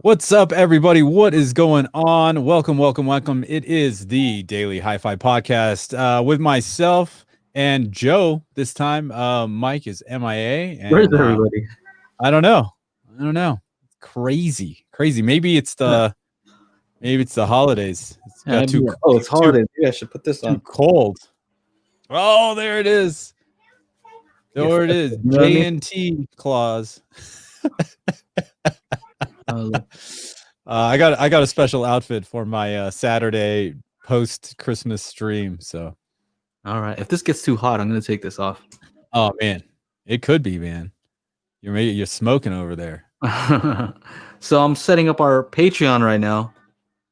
What's up, everybody? What is going on? Welcome. It is the Daily HiFi podcast with myself and Joe. This time, Mike is MIA, Where's and everybody? I don't know. Crazy. Yeah, Maybe it's the holidays. It's got too it's holidays. Maybe I should put this too on. cold. Oh, there it is. Yeah, There it is. you know what I mean? JNT clause. Uh, I got a special outfit for my Saturday post Christmas stream. So, all right. If this gets too hot, I'm gonna take this off. oh man, it could be, man. You're smoking over there. So I'm setting up our Patreon right now.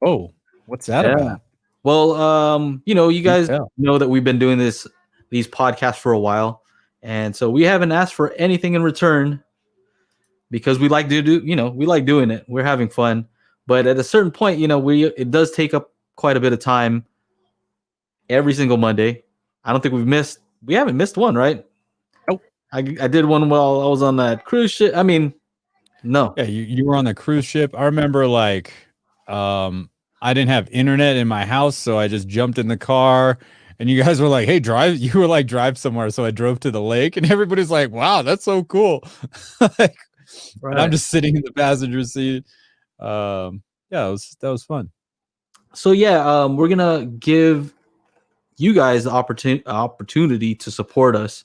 Oh, what's that about? Well, you guys Detail. know that we've been doing these podcasts for a while, and so we haven't asked for anything in return because we like to do, we like doing it. We're having fun, but at a certain point, it does take up quite a bit of time every single Monday. I don't think we haven't missed one, right? Nope. I did one while I was on that cruise ship. I mean, no. Yeah, you were on the cruise ship. I remember I didn't have internet in my house, so I just jumped in the car and you guys were like, "Hey, drive." You were like, "Drive somewhere." So I drove to the lake and everybody's like, "Wow, that's so cool." Like, and I'm just sitting in the passenger seat. Yeah, that was fun. So yeah, we're gonna give you guys the opportunity to support us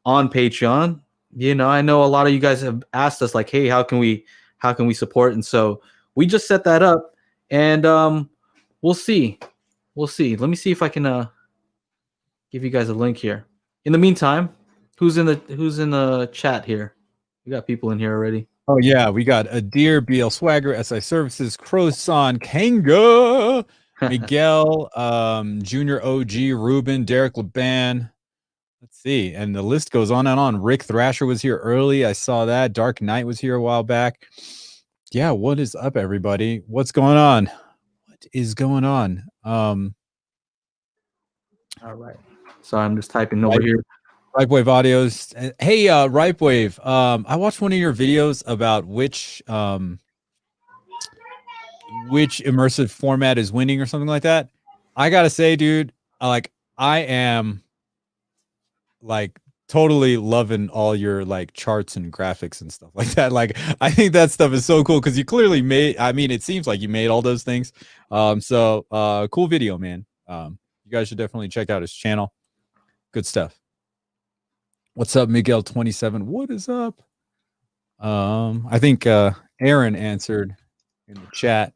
on Patreon. I know a lot of you guys have asked us like, "Hey, how can we support?" And so we just set that up, and we'll see. Let me see if I can give you guys a link here. In the meantime, who's in the chat here? We got people in here already. Oh yeah, we got Adir, BL Swagger, SI Services, Croson, Kanga, Miguel, Junior OG, Ruben, Derek Laban. Let's see, and the list goes on and on. Rick Thrasher was here early. I saw that. Dark Knight was here a while back. Yeah, what is up, everybody? What's going on? What is going on? All right. So I'm just typing over here. Ripewave Audios. Hey, Ripewave. I watched one of your videos about which immersive format is winning or something like that. I gotta say, dude, I am like totally loving all your like charts and graphics and stuff like that. Like, I think that stuff is so cool because you clearly it seems like you made all those things. Cool video, man. You guys should definitely check out his channel. Good stuff. What's up, Miguel 27? What is up? I think Aaron answered in the chat.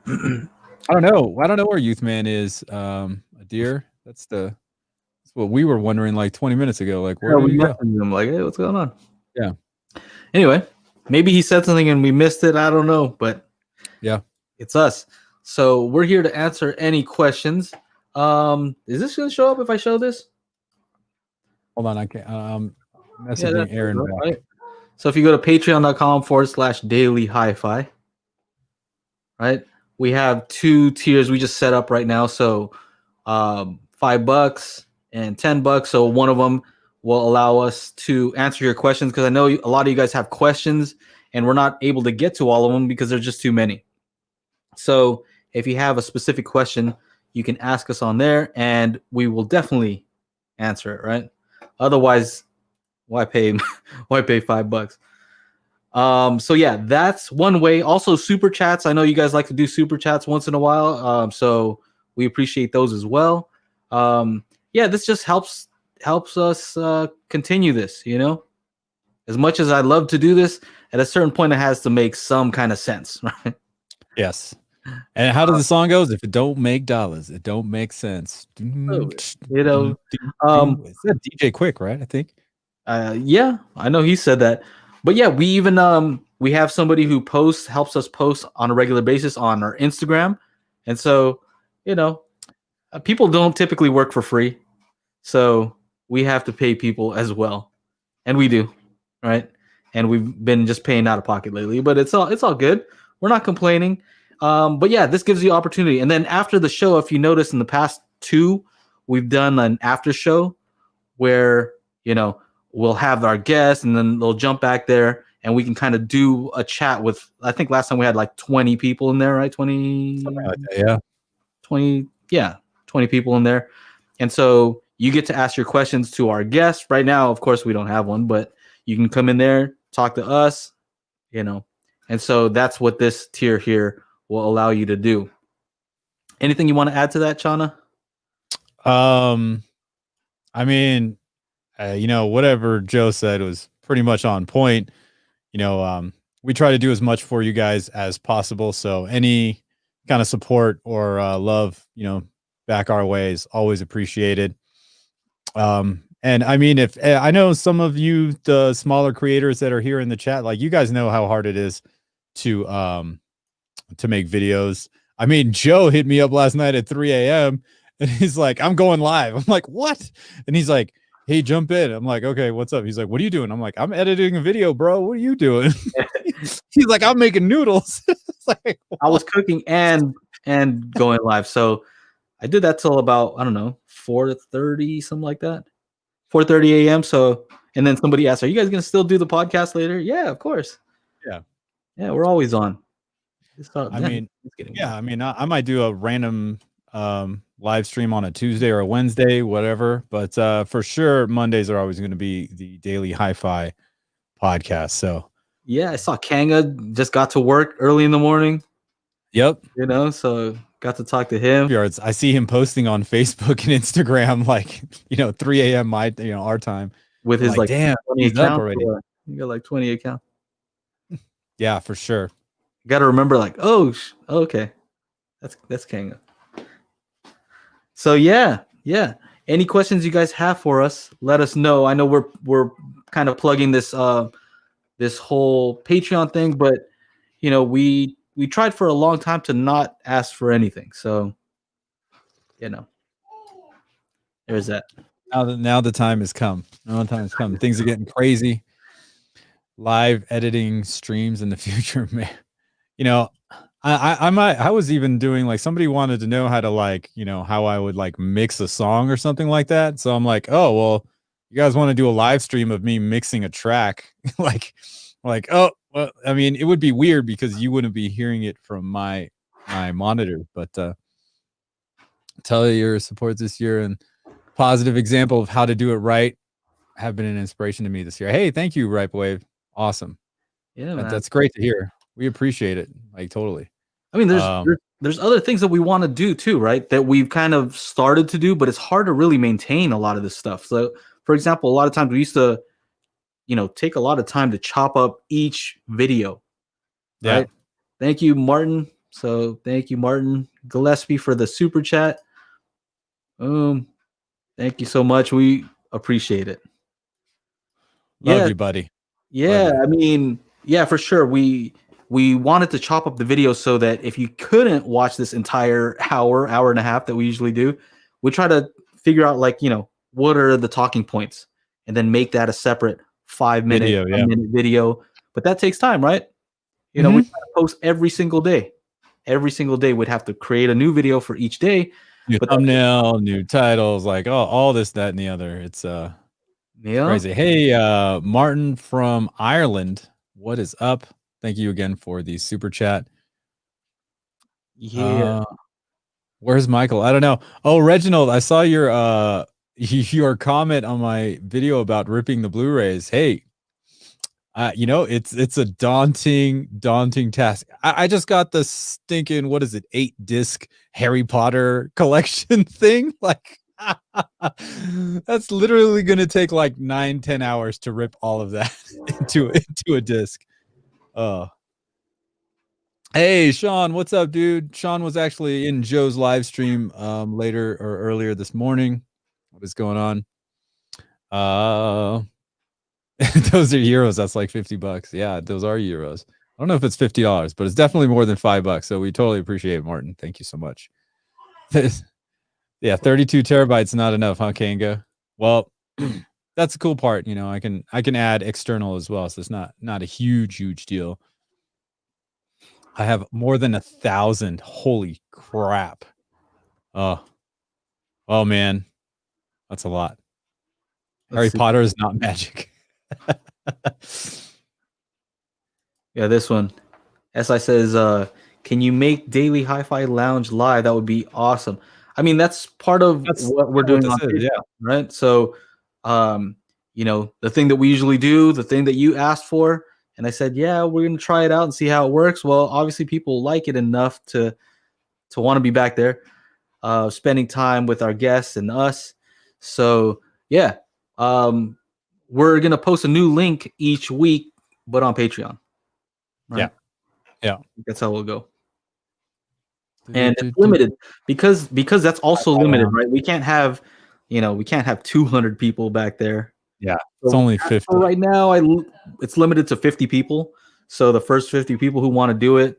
I don't know where Youthman is. Adir, that's what we were wondering like 20 minutes ago. Like, where did he go? I'm like, hey, what's going on? Yeah. Anyway, maybe he said something and we missed it. I don't know, but yeah, it's us. So we're here to answer any questions. Is this going to show up if I show this? Hold on, I can't. Messaging Aaron back. Right. So if you go to patreon.com/daily-hi-fi, right? We have 2 tiers we just set up right now. So $5 and $10. So one of them will allow us to answer your questions because I know a lot of you guys have questions and we're not able to get to all of them because there's just too many. So if you have a specific question, you can ask us on there and we will definitely answer it, right? Otherwise, why pay $5? So yeah, that's one way. Also, super chats. I know you guys like to do super chats once in a while. So we appreciate those as well. This just helps us continue this, as much as I'd love to do this, at a certain point it has to make some kind of sense, right? Yes. And how does the song goes? If it don't make dollars, it don't make sense. It's DJ Quick, right? I think. Yeah, I know he said that. But yeah, we even we have somebody who helps us post on a regular basis on our Instagram. And so, people don't typically work for free. So we have to pay people as well. And we do, right? And we've been just paying out of pocket lately, but it's all good. We're not complaining. But yeah, this gives you opportunity. And then after the show, if you notice in the past 2, we've done an after show where, we'll have our guests and then they'll jump back there and we can kind of do a chat with. I think last time we had like 20 people in there, right? 20, Something like that, yeah. 20, yeah, 20 people in there. And so you get to ask your questions to our guests. Right now, of course, we don't have one, but you can come in there, talk to us, you know. And so that's what this tier here will allow you to do. Anything you want to add to that, Chana? I mean, whatever Joe said was pretty much on point. We try to do as much for you guys as possible. So any kind of support or love, back our way is always appreciated. And I mean, if I know some of you, the smaller creators that are here in the chat, like you guys know how hard it is to make videos. I mean, Joe hit me up last night at 3 a.m. and he's like, I'm going live. I'm like, what? And he's like, hey, jump in. I'm like, okay, what's up? He's like, what are you doing? I'm like, I'm editing a video, bro. What are you doing? He's like, I'm making noodles. Like, I was cooking and going live. So I did that till about, I don't know, 4:30, something like that. 4:30 a.m. So, and then somebody asked, are you guys going to still do the podcast later? Yeah, of course. Yeah. Yeah, we're always on. I might do a random live stream on a Tuesday or a Wednesday, whatever. But for sure, Mondays are always going to be the daily HiFi podcast. So yeah, I saw Kanga just got to work early in the morning. Yep. So got to talk to him. I see him posting on Facebook and Instagram, like 3 a.m. our time. With his like damn, 20 he's up accounts already. You got like 20 accounts. Yeah, for sure. You got to remember, like, okay, that's Kanga. So yeah. Any questions you guys have for us? Let us know. I know we're kind of plugging this this whole Patreon thing, but we tried for a long time to not ask for anything. So there's that. Now the time has come. Things are getting crazy. Live editing streams in the future, man. I was even doing, like, somebody wanted to know how to, how I would mix a song or something like that. So I'm like, oh well, you guys want to do a live stream of me mixing a track? Oh well, I mean, it would be weird because you wouldn't be hearing it from my monitor. But tell your support this year and positive example of how to do it right have been an inspiration to me this year. Hey, thank you, Ripe Wave. Awesome. Yeah, that's great to hear. We appreciate it, totally. I mean, there's other things that we want to do too, right? That we've kind of started to do, but it's hard to really maintain a lot of this stuff. So, for example, a lot of times we used to, take a lot of time to chop up each video. Yeah. Right? Thank you, Martin. So thank you, Martin Gillespie, for the super chat. Thank you so much. We appreciate it. Love you, buddy. Yeah, I mean, yeah, for sure. We wanted to chop up the video so that if you couldn't watch this entire hour and a half that we usually do, we try to figure out, like, what are the talking points, and then make that a separate 5-minute video. But that takes time, right? We try to post every single day. Every single day we'd have to create a new video for each day. New thumbnail, new titles, like all this, that, and the other. It's crazy. Hey, Martin from Ireland, what is up? Thank you again for the super chat. Yeah. Where's Michael? I don't know. Oh, Reginald, I saw your your comment on my video about ripping the Blu-rays. Hey, it's a daunting task. I just got the stinking, what is it, 8-disc Harry Potter collection thing. Like, that's literally gonna take like 9-10 hours to rip all of that into a disc. Hey, Sean, what's up, dude? Sean was actually in Joe's live stream earlier this morning. What is going on? Those are euros. That's like $50. Yeah, those are euros. I don't know if it's $50, but it's definitely more than $5. So we totally appreciate it, Martin. Thank you so much. Yeah, 32 terabytes not enough, huh, Kanga? Well, that's the cool part. I can add external as well, so it's not a huge deal. I have more than 1,000. Holy crap! Oh man, that's a lot. Harry Potter is not magic. Yeah, this one. SI says, can you make daily hi-fi lounge live? That would be awesome. I mean, that's part of That's what we're kinda what doing this on is, Patreon, yeah. right? So, you know, the thing that we usually do, the thing that you asked for, and I said, yeah, we're gonna try it out and see how it works. Well, obviously, people like it enough to want to be back there, spending time with our guests and us. So, yeah, we're gonna post a new link each week, but on Patreon, right? Yeah. Yeah. That's how we'll go. And it's limited because that's also limited, right? We can't have, you know, we can't have 200 people back there. Yeah, it's So only as for 50. right now, it's limited to 50 people. So the first 50 people who want to do it,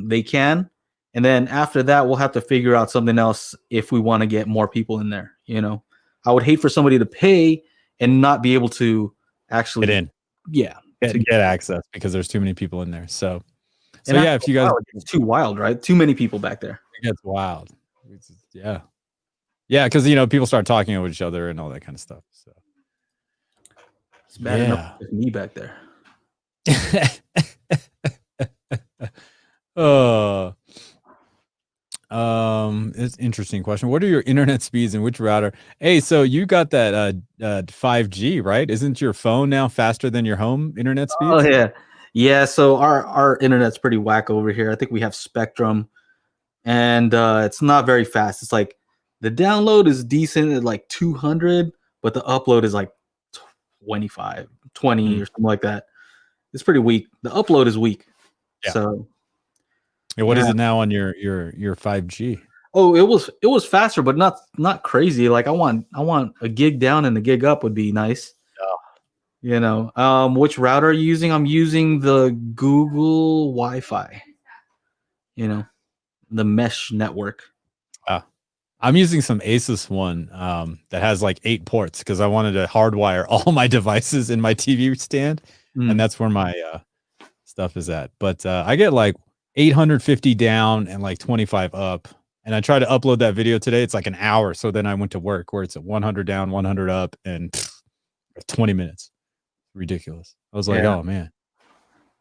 they can, and then after that, we'll have to figure out something else if we want to get more people in there. You know, I would hate for somebody to pay and not be able to actually Get in. yeah, Get access because there's too many people in there. So and yeah, if you guys, it's too wild, right? Too many people back there. it gets wild. Yeah. Yeah, because you know, people start talking over each other and all that kind of stuff. So It's bad enough with me back there. It's an interesting question. What are your internet speeds and which router? Hey, so you got that 5G, right? Isn't your phone now faster than your home internet speeds? Oh yeah. Yeah, so our internet's pretty whack over here. I think we have Spectrum, and it's not very fast. It's like the download is decent at like 200, but the upload is like 25, 20 or something like that. It's pretty weak. The upload is weak. Yeah. So yeah, what is it now on your 5G? oh, it was faster, but not crazy. Like I want a gig down and a gig up would be nice. Oh. You know, which router are you using? I'm using the Google Wi-Fi. You know, the mesh network. I'm using some Asus one that has like 8 ports because I wanted to hardwire all my devices in my TV stand, and that's where my stuff is at. But I get like 850 down and like 25 up, and I tried to upload that video today. It's like an hour, so then I went to work where it's at 100 down, 100 up, and 20 minutes. Ridiculous. I was like, oh man.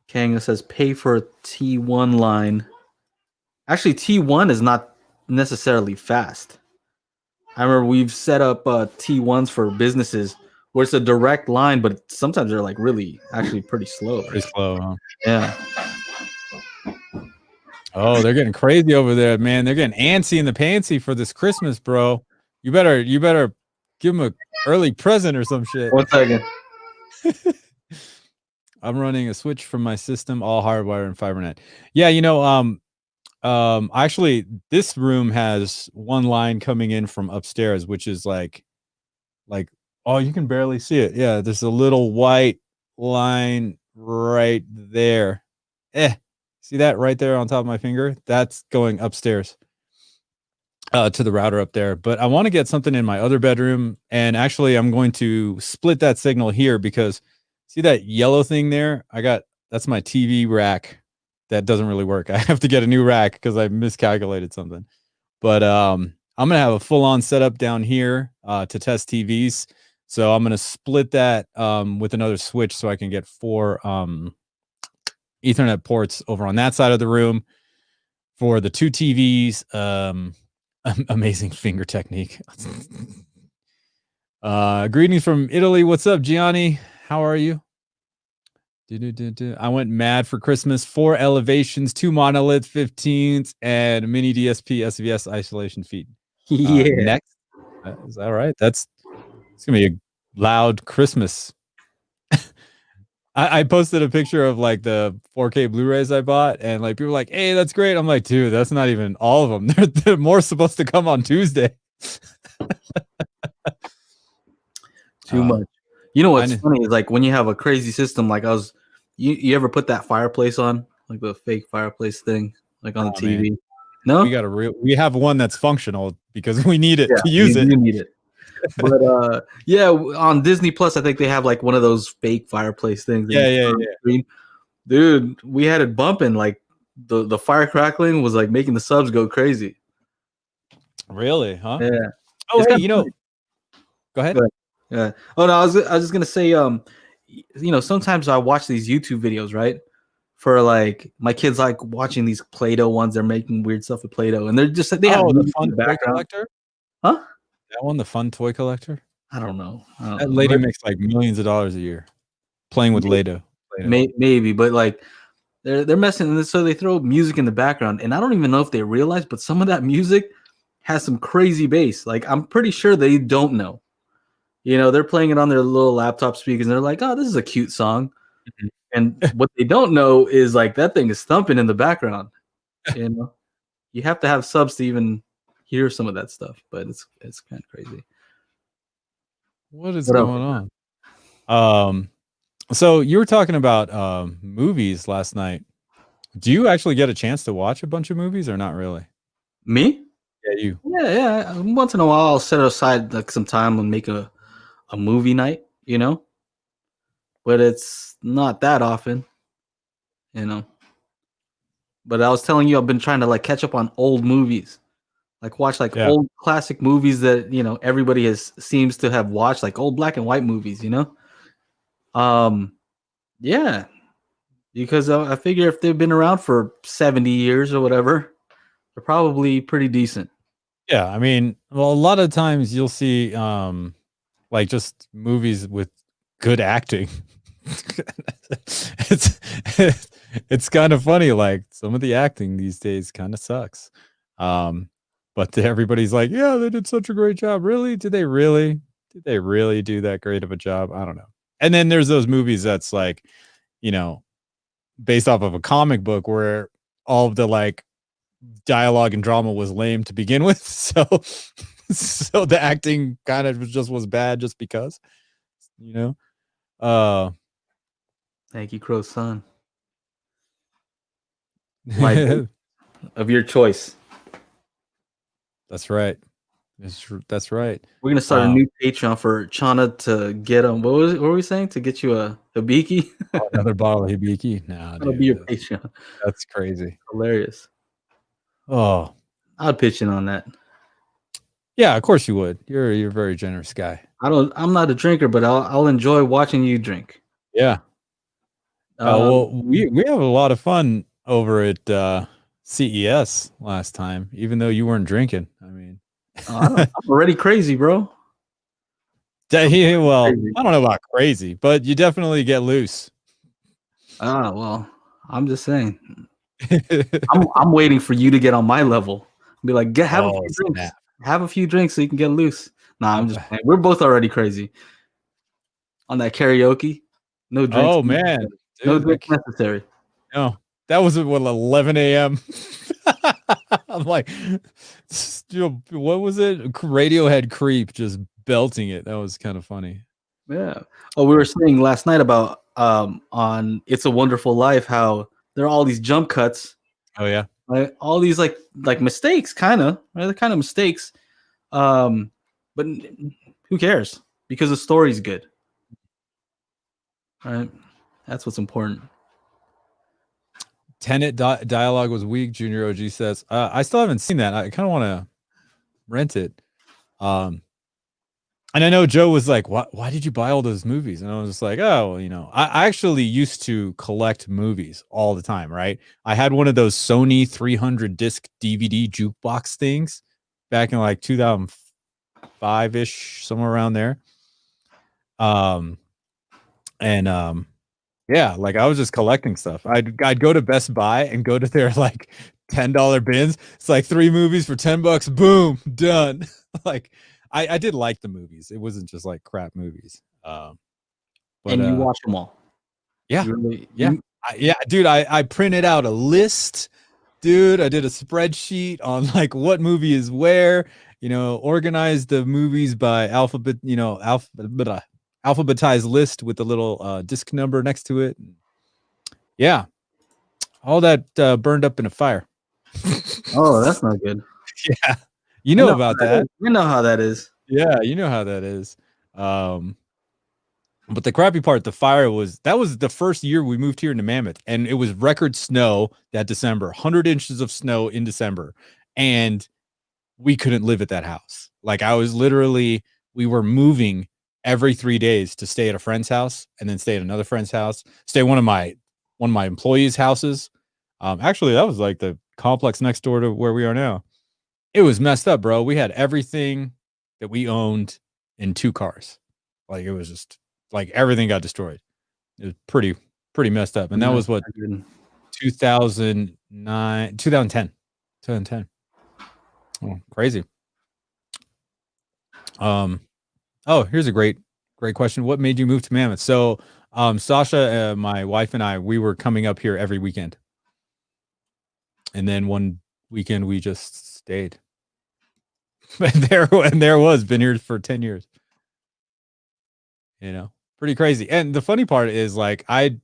Kang says pay for a T1 line. Actually, T1 is not necessarily fast. I remember we've set up T1s for businesses where it's a direct line, but sometimes they're like really actually pretty slow. Pretty slow, huh? Yeah. Oh, they're getting crazy over there, man. They're getting antsy in the pantsy for this Christmas, bro. You better give them a early present or some shit. 1 second. I'm running a switch from my system, all hardwire and FiberNet. Yeah, you know, actually, this room has one line coming in from upstairs, which is like, oh, you can barely see it. Yeah, there's a little white line right there. See that right there on top of my finger? That's going upstairs to the router up there. But I want to get something in my other bedroom, and actually, I'm going to split that signal here because see that yellow thing there? That's my TV rack. That doesn't really work. I have to get a new rack because I miscalculated something. But I'm gonna have a full-on setup down here to test TVs. So I'm gonna split that with another switch so I can get 4 Ethernet ports over on that side of the room for the 2 TVs. Amazing finger technique. Greetings from Italy. What's up, Gianni? How are you? I went mad for Christmas. 4 elevations, 2 monolith 15s, and a mini DSP SVS isolation feed. Next, is that right? It's gonna be a loud Christmas. I posted a picture of like the 4K Blu-rays I bought, and like people were like, "Hey, that's great." I'm like, "Dude, that's not even all of them. They're more supposed to come on Tuesday." Too much. You know what's funny is like when you have a crazy system, like you ever put that fireplace on, like the fake fireplace thing, like on the TV? Man. No, we have one that's functional because we need it to use it. You need it. But yeah, on Disney Plus, I think they have like one of those fake fireplace things. Yeah. Dude, we had it bumping, like the fire crackling was like making the subs go crazy. Really? Huh? Yeah. Oh, hey, you know, go ahead. Yeah. Oh no, I was just gonna say, you know, sometimes I watch these YouTube videos, right, for like my kids like watching these Play-Doh ones. They're making weird stuff with Play-Doh, and they're just like they have Oh, the music in fun the toy background. collector? Huh? That one, the fun toy collector? I don't know. I don't That know. lady But makes like millions of dollars a year playing with Play-Doh. maybe, but like they're messing with it, so they throw music in the background, and I don't even know if they realize, but some of that music has some crazy bass. Like I'm pretty sure they don't know. You know, they're playing it on their little laptop speakers, and they're like, "Oh, this is a cute song." And what they don't know is like that thing is thumping in the background. You know, you have to have subs to even hear some of that stuff, but it's kind of crazy. What is What else? going on? So you were talking about movies last night. Do you actually get a chance to watch a bunch of movies or not really? Me? Yeah, you. Yeah. Once in a while, I'll set aside like some time and make a movie night. You know, but it's not that often. You know, but I was telling you, I've been trying to like catch up on old movies. Like watch like Yeah. old classic movies that everybody has seems to have watched, like old black and white movies. Um, yeah, because I figure if they've been around for 70 years or whatever, they're probably pretty decent. Yeah, I mean, well, a lot of times you'll see like just movies with good acting. it's it's kind of funny, like some of the acting these days kind of sucks. But everybody's like, yeah, they did such a great job. Really? Did they really? Did they really do that great of a job? I don't know. And then there's those movies that's like, you know, based off of a comic book where all of the like dialogue and drama was lame to begin with. So the acting kind of was bad just because, you know. Thank you, Crow's son. Like of your choice. That's right. That's right. We're gonna start a new Patreon for Chana to get him. What were we saying? To get you a hibiki? Another bottle of hibiki? No, That'll be your dude. Patreon. That's crazy. Hilarious. Oh, I'd pitch in on that. yeah, of course you would. You're a very generous guy. I'm not a drinker, but I'll enjoy watching you drink. Yeah. Well, we have a lot of fun over at CES last time, even though you weren't drinking. I mean, I'm already crazy, bro. well, Crazy. I don't know about crazy, but you definitely get loose. Well, I'm just saying. I'm waiting for you to get on my level. Be like, have a few drinks. Snap. Have a few drinks so you can get loose. Nah, I'm just playing. We're both already crazy. On that karaoke, no drinks. Oh man, no dude, drinks necessary. no, that was at what 11 a.m. I'm like, what was it? Radiohead Creep, just belting it. That was kind of funny. Yeah. Oh, we were saying last night about on It's a Wonderful Life how there are all these jump cuts. Oh yeah. Right? All these like mistakes, kind of. Right? They're kind of mistakes. But who cares? Because the story's good. Right? That's what's important. Tenet dialogue was weak. Junior OG says, I still haven't seen that. I kind of want to rent it. And I know Joe was like, why did you buy all those movies? And I was just like, oh, I actually used to collect movies all the time, right? I had one of those Sony 300 disc DVD jukebox things back in like 2005-ish, somewhere around there. Yeah, like I was just collecting stuff. I'd go to Best Buy and go to their like $10 bins. It's like 3 movies for $10. Boom, done. Like I did like the movies. It wasn't just like crap movies. But and you watch them all. Yeah. Dude, I printed out a list. Dude, I did a spreadsheet on like what movie is where, organized the movies by alphabetized list with the little disc number next to it. Yeah. All that burned up in a fire. Oh, that's not good. Yeah. You know about that. You know how that is. Yeah, you know how that is. But the crappy part, that was the first year we moved here into Mammoth, and it was record snow that December, 100 inches of snow in December, and we couldn't live at that house. Like we were moving every 3 days to stay at a friend's house and then stay at another friend's house, stay at one of my one of my employees' houses. Actually, that was like the complex next door to where we are now. It was messed up, bro. We had everything that we owned in 2 cars. Like it was just like everything got destroyed. It was pretty messed up. And that was what 2009, 2010. Oh, crazy. Oh, here's a great question. What made you move to Mammoth? So, Sasha, my wife and I, we were coming up here every weekend. And then one weekend we just stayed. And there was been here for 10 years. You know, pretty crazy. And the funny part is like I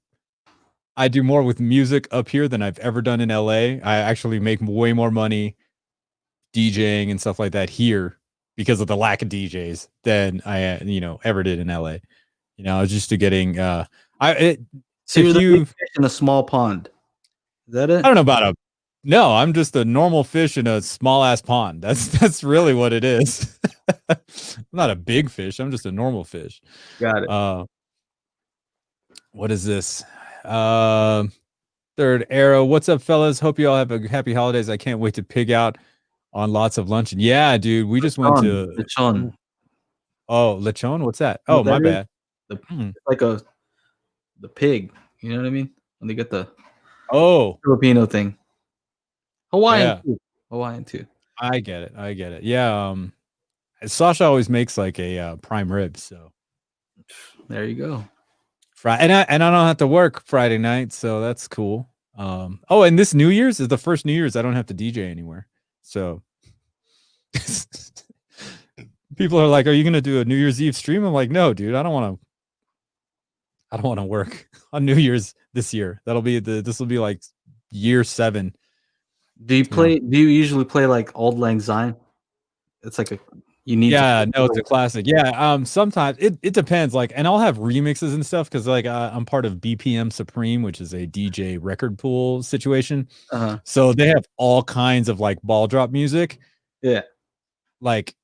do more with music up here than I've ever done in LA. I actually make way more money DJing and stuff like that here because of the lack of DJs than I ever did in LA. You know, I was just getting so you're fish in a small pond. Is that it? I don't know about no, I'm just a normal fish in a small ass pond. That's really what it is. I'm not a big fish. I'm just a normal fish. Got it. What is this? Third arrow. What's up, fellas? Hope you all have a happy holidays. I can't wait to pig out on lots of luncheon. Yeah, dude. We just went to lechon. Oh, lechon? What's that? Oh, my bad. Like the pig. You know what I mean? When they get the Filipino thing. Hawaiian too. I get it. Yeah. Sasha always makes like a prime rib, so there you go. And I don't have to work Friday night, so that's cool. And this New Year's is the first New Year's I don't have to DJ anywhere. So people are like, "Are you gonna do a New Year's Eve stream?" I'm like, "No, dude, I don't want to work on New Year's this year. This will be like year 7." Do you usually play like Auld Lang Syne? It's like it's a classic. Yeah, sometimes it depends. Like, and I'll have remixes and stuff because like I'm part of BPM Supreme, which is a DJ record pool situation. So they have all kinds of like ball drop music. Yeah, like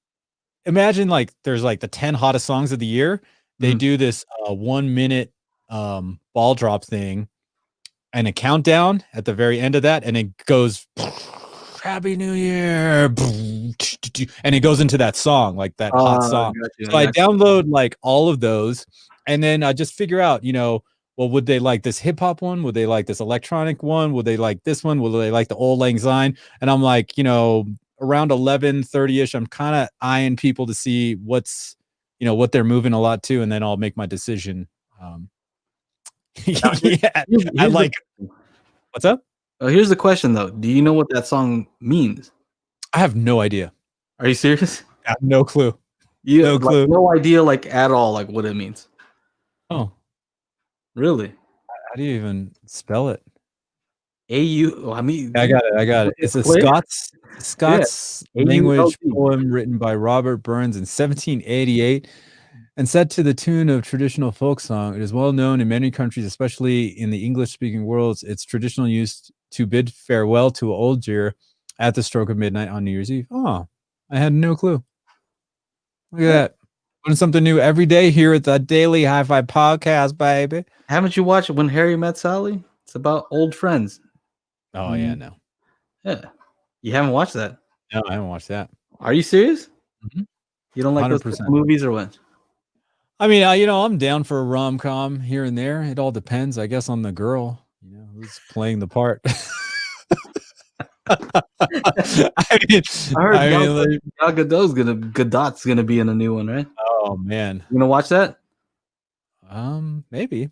imagine like there's like the 10 hottest songs of the year. They do this 1 minute ball drop thing and a countdown at the very end of that, and it goes Happy New Year, and it goes into that song, like that hot song. So I download like all of those, and then I just figure out, well, would they like this hip hop one? Would they like this electronic one? Would they like this one? Will they like the Auld Lang Syne? And I'm like, around 11:30ish, I'm kind of eyeing people to see what's, what they're moving a lot to, and then I'll make my decision. I like. What's up? Oh, here's the question though. Do you know what that song means? I have no idea. Are you serious? I have no clue. No clue. No idea, like at all, like what it means. Oh, really? How do you even spell it? A-U. I mean, I got it. It's a Scots language poem written by Robert Burns in 1788. And set to the tune of traditional folk song, it is well known in many countries, especially in the English-speaking worlds. It's traditional use to bid farewell to old year at the stroke of midnight on New Year's Eve. Oh, I had no clue. Look at that. Learn something new every day here at the Daily HiFi Podcast, baby. Haven't you watched When Harry Met Sally? It's about old friends. Oh, yeah, no. Yeah. You haven't watched that? No, I haven't watched that. Are you serious? Mm-hmm. You don't like 100%. Those movies or what? I mean, I'm down for a rom-com here and there. It all depends, I guess, on the girl, who's playing the part. I heard Gal Gadot's gonna be in a new one, right? Oh man, you gonna watch that? Maybe.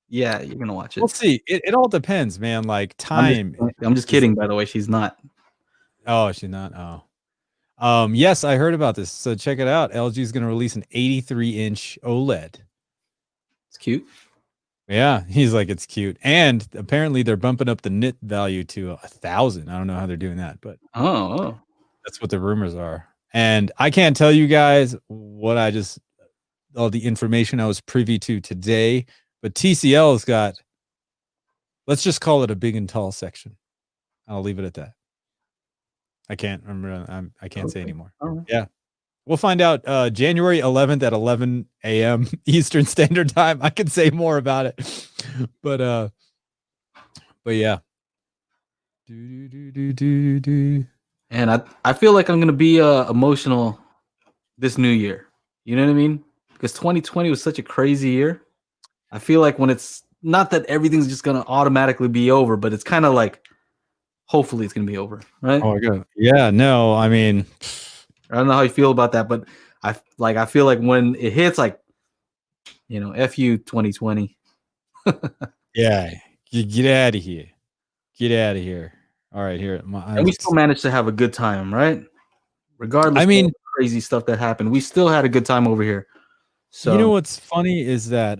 Yeah, you're gonna watch it. We'll see. It all depends, man. Like time. I'm just kidding, by the way. She's not. Oh, she's not. Oh. Yes, I heard about this. So check it out. LG is going to release an 83-inch OLED. It's cute. Yeah, he's like, it's cute. And apparently they're bumping up the nit value to 1,000. I don't know how they're doing that, but that's what the rumors are. And I can't tell you guys all the information I was privy to today, but TCL has got, let's just call it a big and tall section. I'll leave it at that. I can't remember. I can't say anymore. Right. Yeah. We'll find out January 11th at 11 a.m. Eastern Standard Time. I can say more about it. But But yeah. Do, do, do, do, do. And I feel like I'm gonna be emotional this new year. You know what I mean? Because 2020 was such a crazy year. I feel like when it's not that everything's just gonna automatically be over, but it's kind of like hopefully it's gonna be over, right? Oh my god. Yeah, no, I mean, I don't know how you feel about that, but I feel like when it hits, like F you 2020. yeah, get out of here. Get out of here. All right, here. And we still managed to have a good time, right? Regardless I of all mean, the crazy stuff that happened, we still had a good time over here. you know So what's funny is that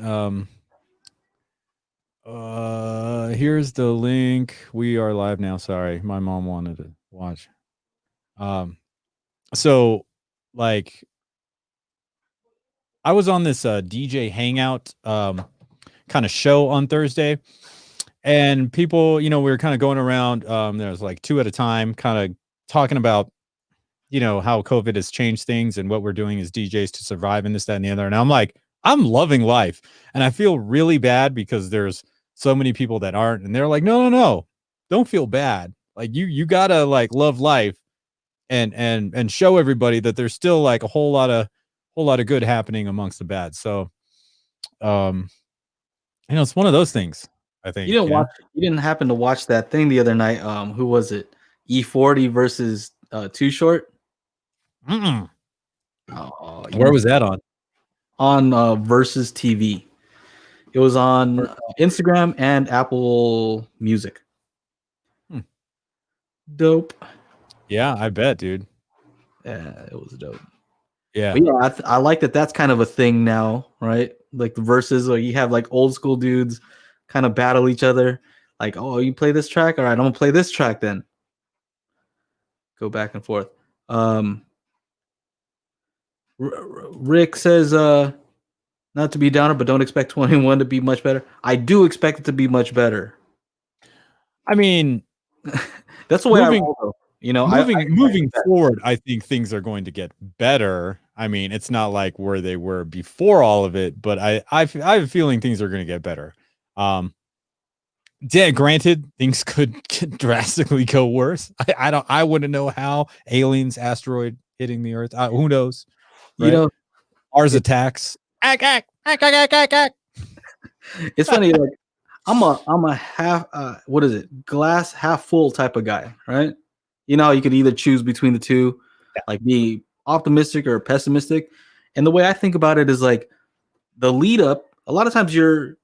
here's the link. We are live now. Sorry, my mom wanted to watch. So like I was on this DJ hangout kind of show on Thursday, and people, we were kind of going around. There's like two at a time, kind of talking about how COVID has changed things and what we're doing as DJs to survive and this, that, and the other. And I'm like, I'm loving life, and I feel really bad because there's so many people that aren't, and they're like, no, no, no, don't feel bad. Like you gotta like love life and show everybody that there's still like a whole lot of good happening amongst the bad. So um it's one of those things, I you think. didn't watch you didn't happen to watch that thing the other night. Who was it? E40 versus Too Short. Mm-mm. Oh, Where was that on? on Versus TV. It was on Instagram and Apple Music. Hmm. Dope. Yeah, I bet, dude. Yeah, it was dope. Yeah. But yeah, I like that. That's kind of a thing now, right? Like the verses, where you have like old school dudes kind of battle each other. Like, oh, you play this track, all right, I'm gonna play this track then. Go back and forth. Rick says, not to be downer, but don't expect 21 to be much better. I do expect it to be much better. I mean, That's the way I moving roll, though. moving forward, I think things are going to get better. I mean, it's not like where they were before all of it, but I have a feeling things are going to get better. Yeah, granted, things could drastically go worse. I wouldn't know how. Aliens, asteroid hitting the Earth. Who knows? You Right? know, Mars attacks. it's funny. Like I'm a half what is it? Glass half full type of guy, right? You know, you could either choose between the two, like be optimistic or pessimistic. And the way I think about it is like the lead up. A lot of times you're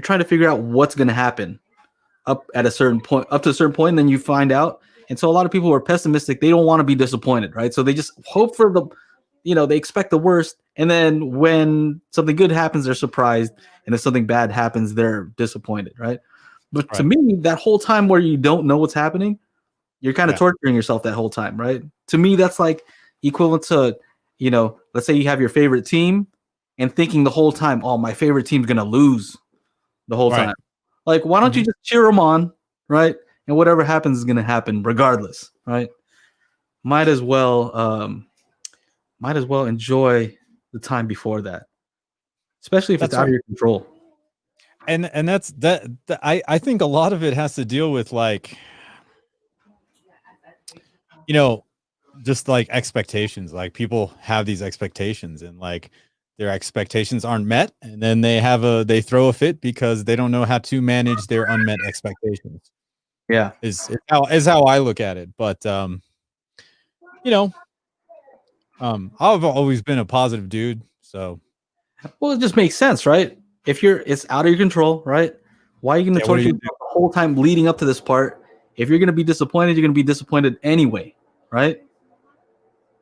trying to figure out what's going to happen up to a certain point, and then you find out. And so a lot of people who are pessimistic, they don't want to be disappointed, right? So they just hope for they expect the worst, and then when something good happens, they're surprised, and if something bad happens, they're disappointed, right? But to Right. me, that whole time where you don't know what's happening, you're kind of Yeah. torturing yourself that whole time, right? To me, that's like equivalent to, let's say you have your favorite team and thinking the whole time, oh, my favorite team's gonna lose the whole Right. time. Like, why don't you just cheer them on, right? And whatever happens is gonna happen regardless, right? Might as well enjoy the time before that, especially if it's That's out of right. your control. And that's that. I think a lot of it has to deal with like, just like expectations. Like people have these expectations, and like their expectations aren't met, and then they throw a fit because they don't know how to manage their unmet expectations. Yeah. Is how I look at it. But you know, I've always been a positive dude. So Well, it just makes sense, right? If it's out of your control, right? Why are you going to yeah, what do torture you yourself do? the whole time leading up to this part? If you're going to be disappointed, you're going to be disappointed anyway, right? Yeah,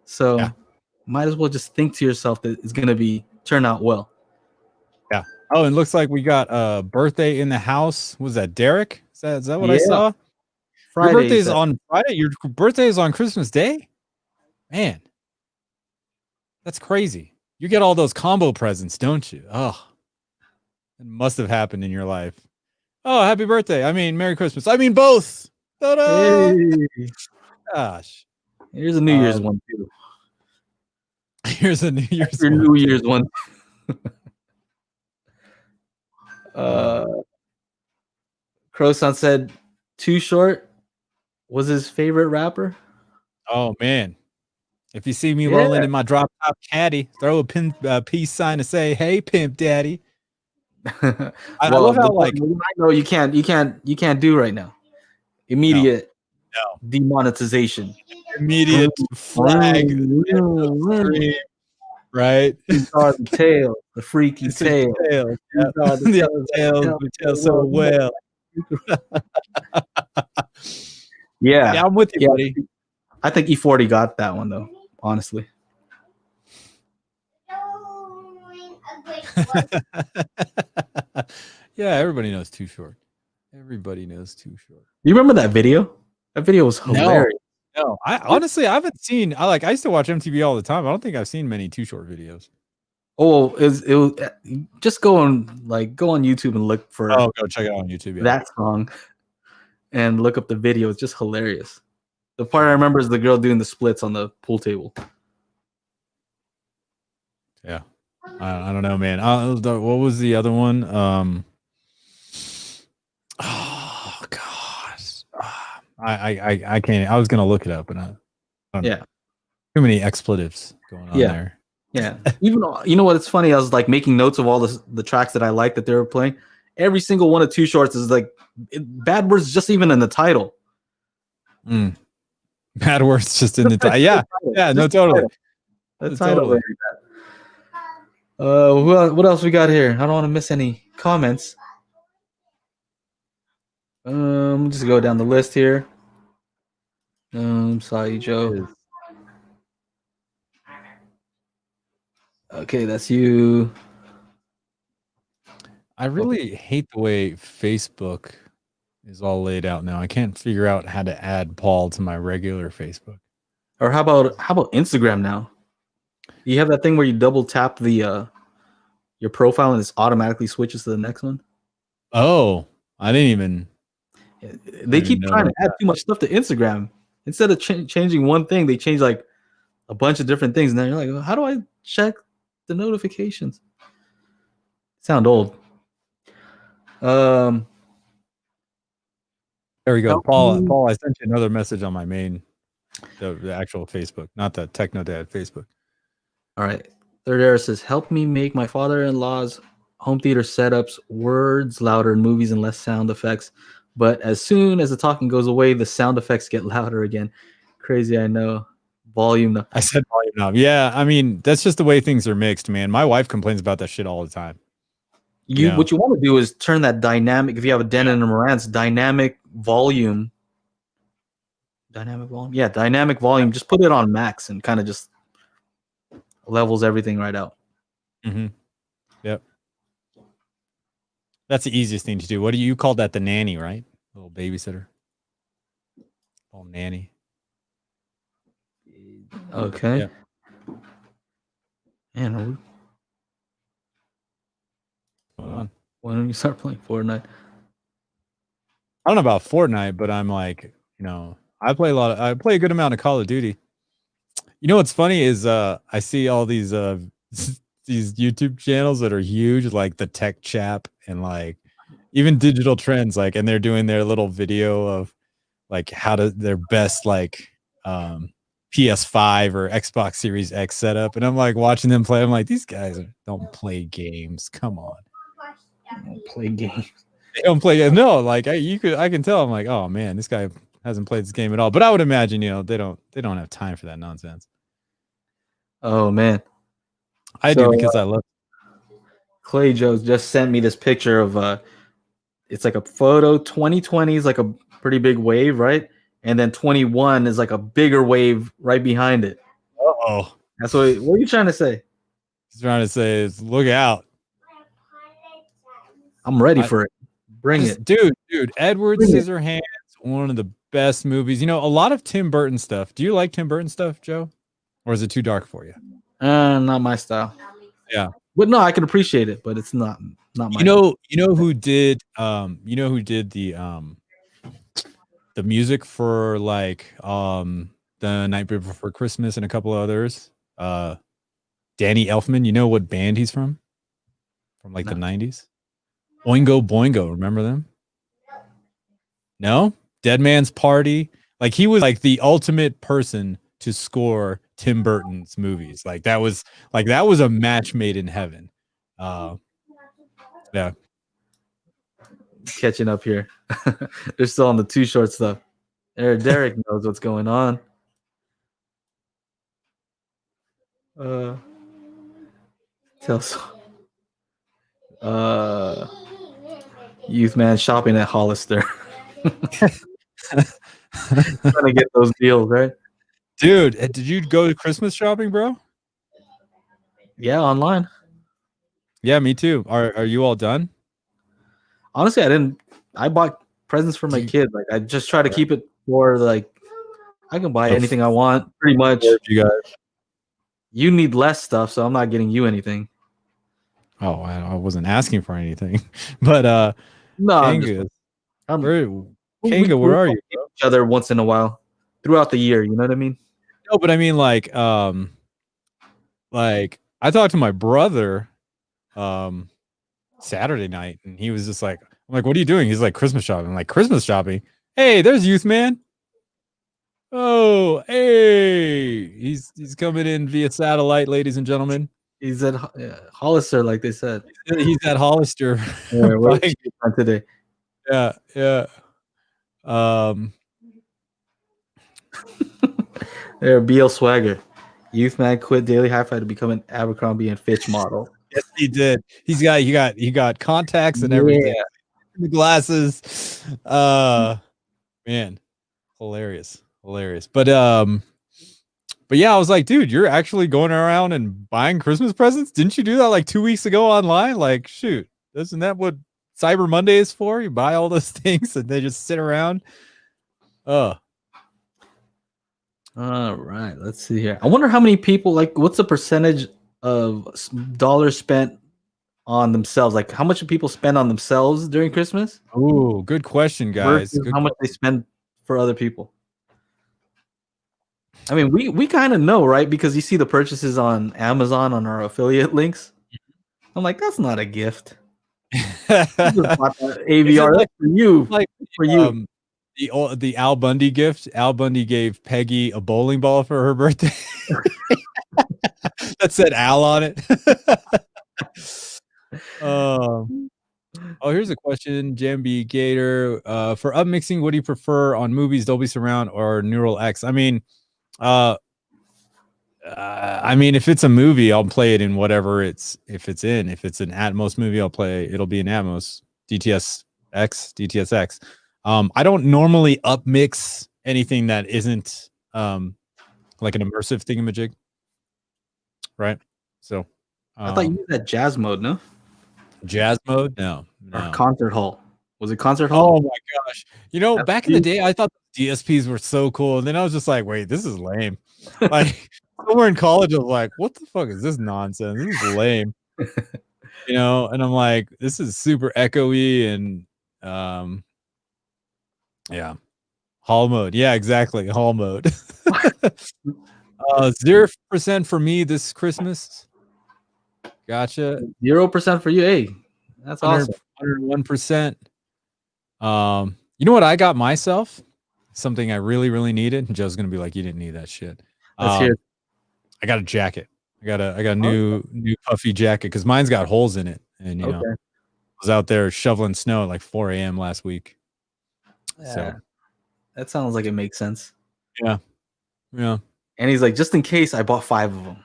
So might as well just think to yourself that it's going to turn out well. yeah. Oh, and looks like we got a birthday in the house. Was that Derek? Is that what I Yeah. saw? Your Friday, birthday is on Friday. Your birthday is on Christmas Day. Man, that's crazy. You get all those combo presents, don't you? Oh, it must have happened in your life. Oh, happy birthday. I mean, Merry Christmas. I mean, both. Ta-da! Hey, Gosh. here's a New Year's one too. Here's a New Year's Your one. New Year's one. Croson said Too Short was his favorite rapper. Oh man. If you see me Yeah. rolling in my drop top caddy, throw a peace sign to say, "Hey, pimp daddy." I Well, love the how one like I know you can't do right now. no, Immediate no, demonetization. immediate flag at the screen, right? These are the tales, the freaky It's the tales. tails, These yeah. are the The tales that tales tell we so tell so well. well. Yeah, Yeah, I'm with you, yeah. buddy. I think E40 got that one though. Honestly, Yeah, everybody knows Too Short. Everybody knows Too Short. you remember that video? That video was No, hilarious. no. I honestly I haven't seen. I used to watch MTV all the time. I don't think I've seen many Too Short videos. Oh, it was just go on YouTube and look for Oh, go check it out on YouTube. Yeah. that song and look up the video. It's just hilarious. The part I remember is the girl doing the splits on the pool table. Yeah. I don't know, man. What was the other one? Oh gosh. I can't. I was gonna look it up, and I don't know. Yeah, Too many expletives going on yeah, there. yeah. Even you know what? It's funny. I was like making notes of all the tracks that I liked that they were playing. Every single one of Too Shorts is like bad words, just even in the title. Mm. Bad words just in the title. Yeah, yeah, no, totally. The title. Totally. What else we got here? I don't want to miss any comments. Just go down the list here. Sorry, Joe. Okay, that's you. I really hate the way Facebook is all laid out now. I can't figure out how to add Paul to my regular Facebook. Or how about Instagram now? You have that thing where you double tap the your profile and it automatically switches to the next one. Oh, I didn't even. They keep trying to add too much stuff to Instagram. Instead of changing one thing, they change like a bunch of different things. And then you're like, how do I check the notifications? Sound old. There we go. Paul, I sent you another message on my main, the actual Facebook, not the Techno Dad Facebook. All right. Third Era says, help me make my father-in-law's home theater setups words louder in movies and less sound effects. But as soon as the talking goes away, the sound effects get louder again. Crazy, I know. Volume knob. I said volume knob. Yeah, I mean, that's just the way things are mixed, man. My wife complains about that shit all the time. What you want to do is turn that dynamic, if you have a Denon and a Marantz, dynamic volume. Dynamic volume? Yeah, dynamic volume. Just put it on max and kind of just levels everything right out. Mm-hmm. Yep. That's the easiest thing to do. What do you call that? The nanny, right? Little babysitter. Little nanny. Okay. Yeah. Man, when did you start playing Fortnite? I don't know about Fortnite, but I'm like, I play a good amount of Call of Duty. You know what's funny is I see all these these YouTube channels that are huge, like the Tech Chap and like even Digital Trends, like, and they're doing their little video of like how to their best like PS5 or Xbox Series X setup, and I'm like watching them play. I'm like, these guys don't play games. Come on, don't play games. They don't play games. No, like I can tell. I'm like, oh man, this guy hasn't played this game at all. But I would imagine, they don't have time for that nonsense. Oh man, I do because I love. Clay Joe just sent me this picture of it's like a photo. 2020 is like a pretty big wave, right? And then 21 is like a bigger wave right behind it. Oh, that's what are you trying to say? He's trying to say is look out. I'm ready for it. Bring it. Dude, Edward Scissorhands, one of the best movies. A lot of Tim Burton stuff. Do you like Tim Burton stuff, Joe? Or is it too dark for you? Not my style. Yeah. But no, I can appreciate it, but it's not my You know who did the music for like The Night Before Christmas and a couple others? Danny Elfman, you know what band he's from? From like the 90s? Oingo Boingo, remember them? No, Dead Man's Party. Like he was like the ultimate person to score Tim Burton's movies. That was a match made in heaven. Yeah. Catching up here. They're still on the Too Short stuff. Derek knows what's going on. Tells youth man shopping at Hollister. Trying to get those deals, right? Dude, did you go to Christmas shopping, bro? Yeah, online. Yeah, me too. Are you all done? Honestly, I didn't. I bought presents for my kid. Like I just try to keep it for like I can buy anything I want, pretty much. You guys. You need less stuff, so I'm not getting you anything. Oh, I wasn't asking for anything, but No, Kanga, we where are you? Bro? Each other once in a while, throughout the year. You know what I mean? No, but I mean like I talked to my brother Saturday night, and he was just like, I'm like, what are you doing? He's like, Christmas shopping. I'm like, Christmas shopping? Hey, there's Youth Man. Oh, hey, he's coming in via satellite, ladies and gentlemen. He's at Hollister, like they said. He's at Hollister. Yeah, today. Yeah. There, BL Swagger. Youth man quit daily HiFi to become an Abercrombie and Fitch model. Yes, he did. He got contacts and everything. Yeah. The glasses. Man, hilarious. But yeah, I was like, dude, you're actually going around and buying Christmas presents? Didn't you do that like 2 weeks ago online? Like, shoot, isn't that what Cyber Monday is for? You buy all those things and they just sit around. All right, let's see here. I wonder how many people, like, what's the percentage of dollars spent on themselves? Like, how much do people spend on themselves during Christmas? Oh, good question, guys. How much they spend for other people? I mean, we kind of know, right? Because you see the purchases on Amazon on our affiliate links. I'm like, that's not a gift. AVR, like, for you. Like for you. The Al Bundy gift. Al Bundy gave Peggy a bowling ball for her birthday. That said Al on it. Oh, here's a question. Jambi Gator. For upmixing, what do you prefer on movies, Dolby Surround or Neural X? I mean, if it's a movie, I'll play it in whatever if it's an Atmos movie, it'll be an Atmos DTSX. I don't normally upmix anything that isn't like an immersive thingamajig, right? So I thought you used that jazz mode, no? Jazz mode? No. Or concert hall. Was it concert hall? Oh my gosh. Back in the day, I thought DSPs were so cool. And then I was just like, wait, this is lame. Like somewhere in college, I was like, what the fuck is this nonsense? This is lame. And I'm like, this is super echoey and yeah. Hall mode. Yeah, exactly. Hall mode. 0% for me this Christmas. Gotcha. 0% for you. Hey, that's awesome. 101%. You know what I got myself? Something I really, really needed. And Joe's gonna be like, you didn't need that shit. Let's hear it. I got a jacket. I got a new puffy jacket because mine's got holes in it. And I was out there shoveling snow at like 4 a.m. last week. Yeah, so that sounds like it makes sense. Yeah. And he's like, just in case, I bought 5 of them.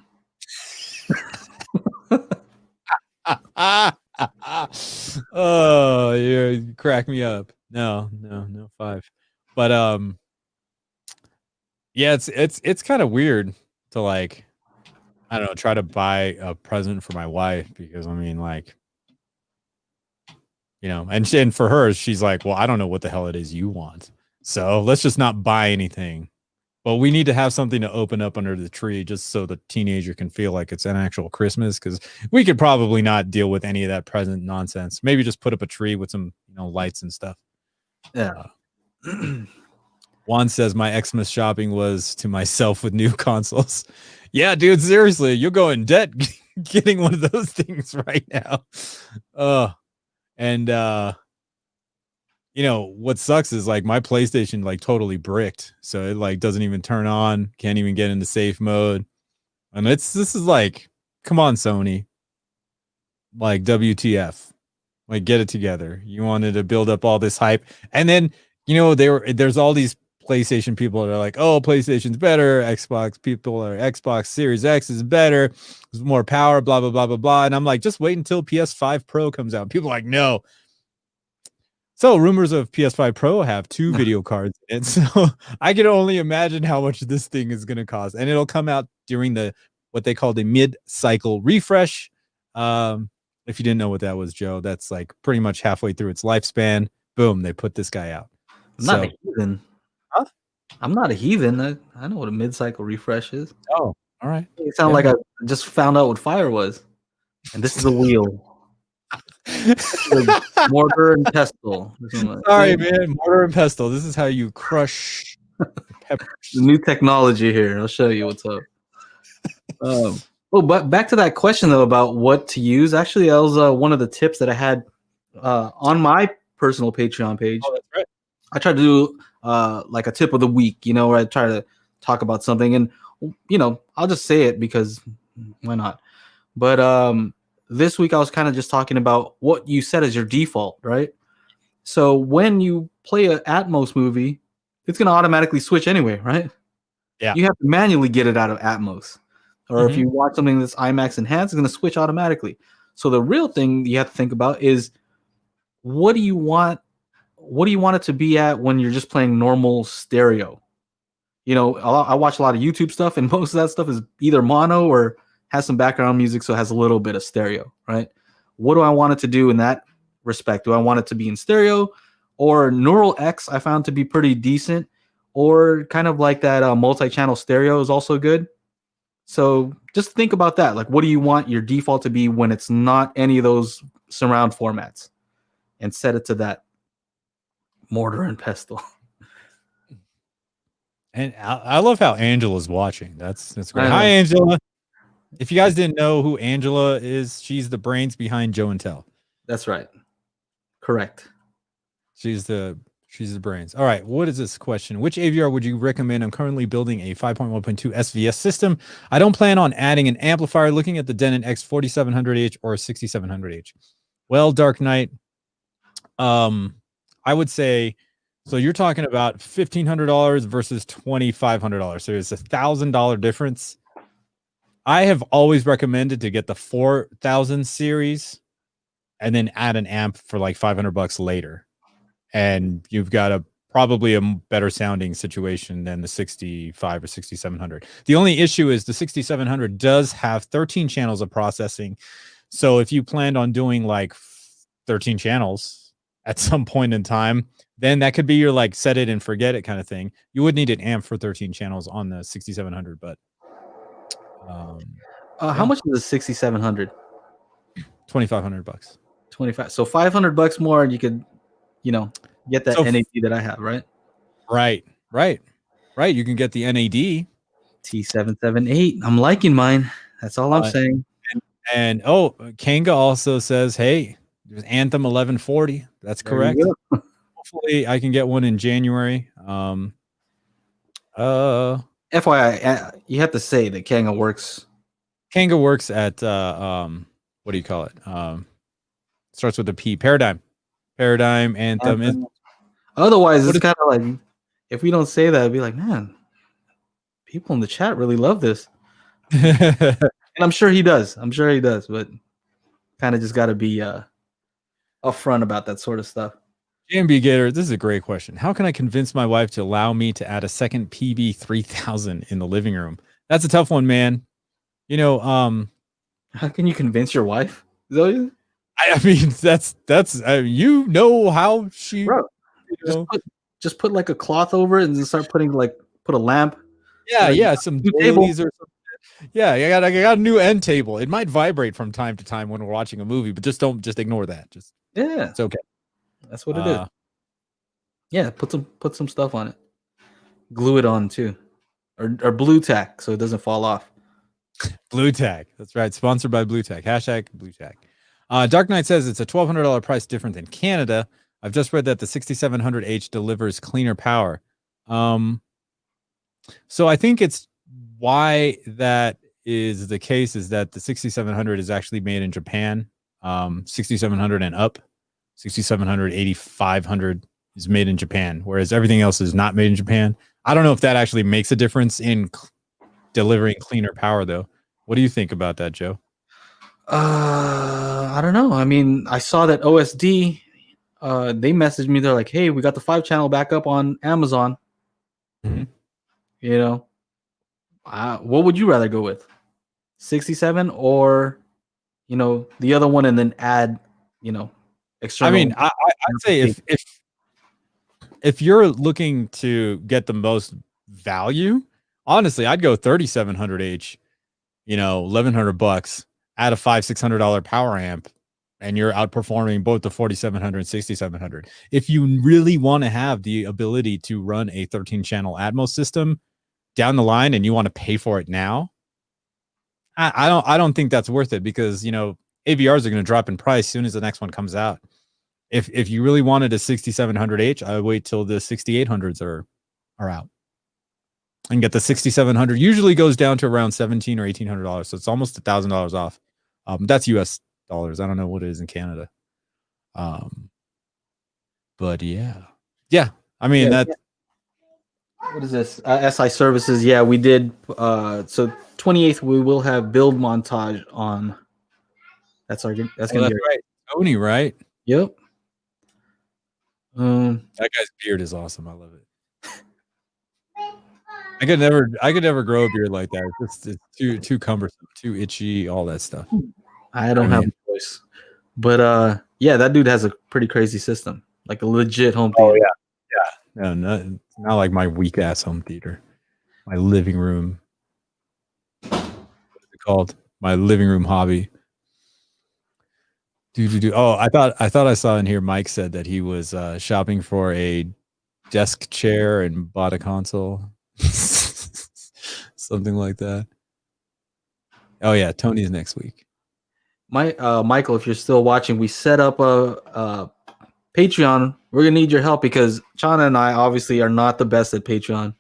Oh, you crack me up. No 5. But yeah, it's kind of weird to like, I don't know, try to buy a present for my wife because I mean, like, and for her, she's like, well, I don't know what the hell it is you want, so let's just not buy anything. But we need to have something to open up under the tree just so the teenager can feel like it's an actual Christmas, because we could probably not deal with any of that present nonsense. Maybe just put up a tree with some lights and stuff. Yeah. Juan says my Xmas shopping was to myself with new consoles. Yeah, dude, seriously, you'll go in debt getting one of those things right now. And you know, what sucks is like my PlayStation like totally bricked, so it like doesn't even turn on, can't even get into safe mode, and this is like, come on, Sony, like WTF, like get it together. You wanted to build up all this hype, and then you know there's all these PlayStation people that are like, oh, PlayStation's better, Xbox people are Xbox Series X is better, there's more power, blah blah blah blah blah, and I'm like, just wait until PS5 Pro comes out. People are like, no. So rumors of PS5 Pro have two video cards, and so I can only imagine how much this thing is going to cost, and it'll come out during the what they call the mid-cycle refresh. If you didn't know what that was, Joe, that's like pretty much halfway through its lifespan. Boom, they put this guy out. I'm not a heathen. Huh? I'm not a heathen. I know what a mid-cycle refresh is. Oh, all right. It sounded like I just found out what fire was, and this is a wheel. Mortar and pestle. Sorry, man. Mortar and pestle. This is how you crush peppers. The new technology here. I'll show you what's up. But back to that question though about what to use. Actually, that was one of the tips that I had on my personal Patreon page. Oh, that's right. I try to do like a tip of the week, you know, where I try to talk about something, and you know, I'll just say it because why not? But this week I was kind of just talking about what you said as your default, right? So when you play an Atmos movie, it's going to automatically switch anyway, right? Yeah. You have to manually get it out of Atmos. Or if you watch something that's IMAX enhanced, it's going to switch automatically. So the real thing you have to think about is what do you want it to be at when you're just playing normal stereo? You know, I watch a lot of YouTube stuff, and most of that stuff is either mono or has some background music, so it has a little bit of stereo, right? What do I want it to do in that respect? Do I want it to be in stereo, or Neural X I found to be pretty decent, or kind of like that multi-channel stereo is also good. So just think about that. Like, what do you want your default to be when it's not any of those surround formats, and set it to that. Mortar and pestle. And I love how Angela's watching. That's great. Hi, know. Angela. If you guys didn't know who Angela is, she's the brains behind Joe and Tell. That's right. Correct. She's the brains. All right. What is this question? Which AVR would you recommend? I'm currently building a 5.1.2 SVS system. I don't plan on adding an amplifier. Looking at the Denon X4700H or 6700H. Well, Dark Knight, I would say, so you're talking about $1,500 versus $2,500. So there's $1,000 difference. I have always recommended to get the 4000 series and then add an amp for like $500 later. And you've got probably a better sounding situation than the 65 or 6700. The only issue is the 6700 does have 13 channels of processing. So if you planned on doing like 13 channels at some point in time, then that could be your like set it and forget it kind of thing. You would need an amp for 13 channels on the 6700, but how much is the 6700? $2,500. 25. So $500 more, and you could, you know, get that NAD that I have, right? Right. You can get the NAD T778. I'm liking mine. That's all I'm saying. And Kanga also says, hey, there's Anthem 1140. That's correct. Hopefully I can get one in January. FYI, you have to say that Kanga works. Kanga works at what do you call it? Starts with a P. Paradigm, Anthem. Otherwise, it's kind of like, if we don't say that, it'd be like, man, people in the chat really love this. And I'm sure he does. But kind of just got to be upfront about that sort of stuff. JMB Gator, this is a great question. How can I convince my wife to allow me to add a second PB3000 in the living room? That's a tough one, man. You know, how can you convince your wife? I mean, that's you know how she. Bro, just put like a cloth over it and then start put a lamp. Yeah, some tables or something. Yeah, I got a new end table. It might vibrate from time to time when we're watching a movie, but just ignore that. It's okay. That's what it is. Yeah, put some stuff on it. Glue it on too, or blue tack so it doesn't fall off. Blue Tack. That's right. Sponsored by Blue Tack. #Blue Tack. Dark Knight says it's a $1,200 price different than Canada. I've just read that the 6700H delivers cleaner power. Um, so I think it's why that is the case is that the 6700 is actually made in Japan. 6700 and up, 6700, 8500 is made in Japan, whereas everything else is not made in Japan. I don't know if that actually makes a difference in delivering cleaner power, though. What do you think about that, Joe? I don't know. I mean, I saw that OSD. They messaged me. They're like, "Hey, we got the 5-channel backup on Amazon." Mm-hmm. You know, what would you rather go with, 67 or the other one, and then add I external? mean, I'd say if you're looking to get the most value, honestly, I'd go 3700H. 1,100 bucks, add a $500-$600 power amp, and you're outperforming both the 4700 and 6700. If you really want to have the ability to run a 13-channel Atmos system down the line, and you want to pay for it now, I don't think that's worth it because AVRs are going to drop in price soon as the next one comes out. If you really wanted a 6700H, I would wait till the 6800s are out and get the 6700. Usually goes down to around $1,700 or $1,800, so it's almost $1,000 off. That's US dollars. I don't know what it is in Canada. But yeah. I mean that. What is this? SI services. Yeah, we did. So 28th, we will have build montage on. That's gonna be right. Tony, right? Yep. That guy's beard is awesome. I love it. I could never grow a beard like that. It's too cumbersome, too itchy, all that stuff. I don't have a choice. But yeah, that dude has a pretty crazy system, like a legit home theater. Oh yeah. No, not like my weak ass home theater. My living room. What's it called? My living room hobby. Oh, I thought I saw in here Mike said that he was shopping for a desk chair and bought a console. Something like that. Oh yeah, Tony's next week. Michael, if you're still watching, we set up a Patreon. We're gonna need your help because Chana and I obviously are not the best at Patreon,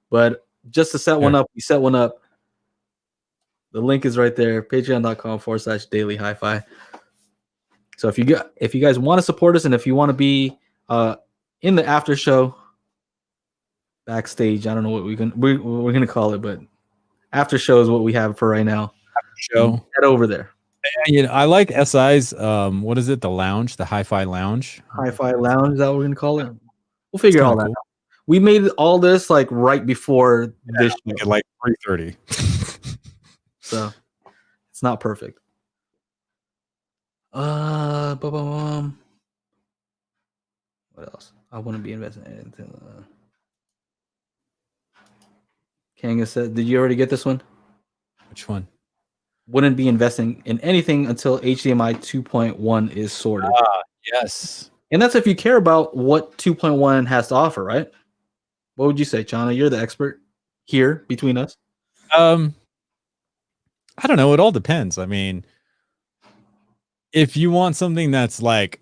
but just to set one up, we set one up. The link is right there, patreon.com/daily HiFi. So if you guys want to support us and if you want to be in the after show, backstage, I don't know what we're gonna call it, but after show is what we have for right now. After show, head over there. I like SI's. What is it? The lounge, the HiFi lounge. HiFi lounge, is that what we're gonna call it? We'll figure all that out. We made all this like right before this show. At like 3:30. So it's not perfect. What else? I want to be investing in. Kanga said, did you already get this one? Which one? Wouldn't be investing in anything until HDMI 2.1 is sorted. Yes. And that's if you care about what 2.1 has to offer, right? What would you say, Chana? You're the expert here between us. I don't know. It all depends. I mean, if you want something that's like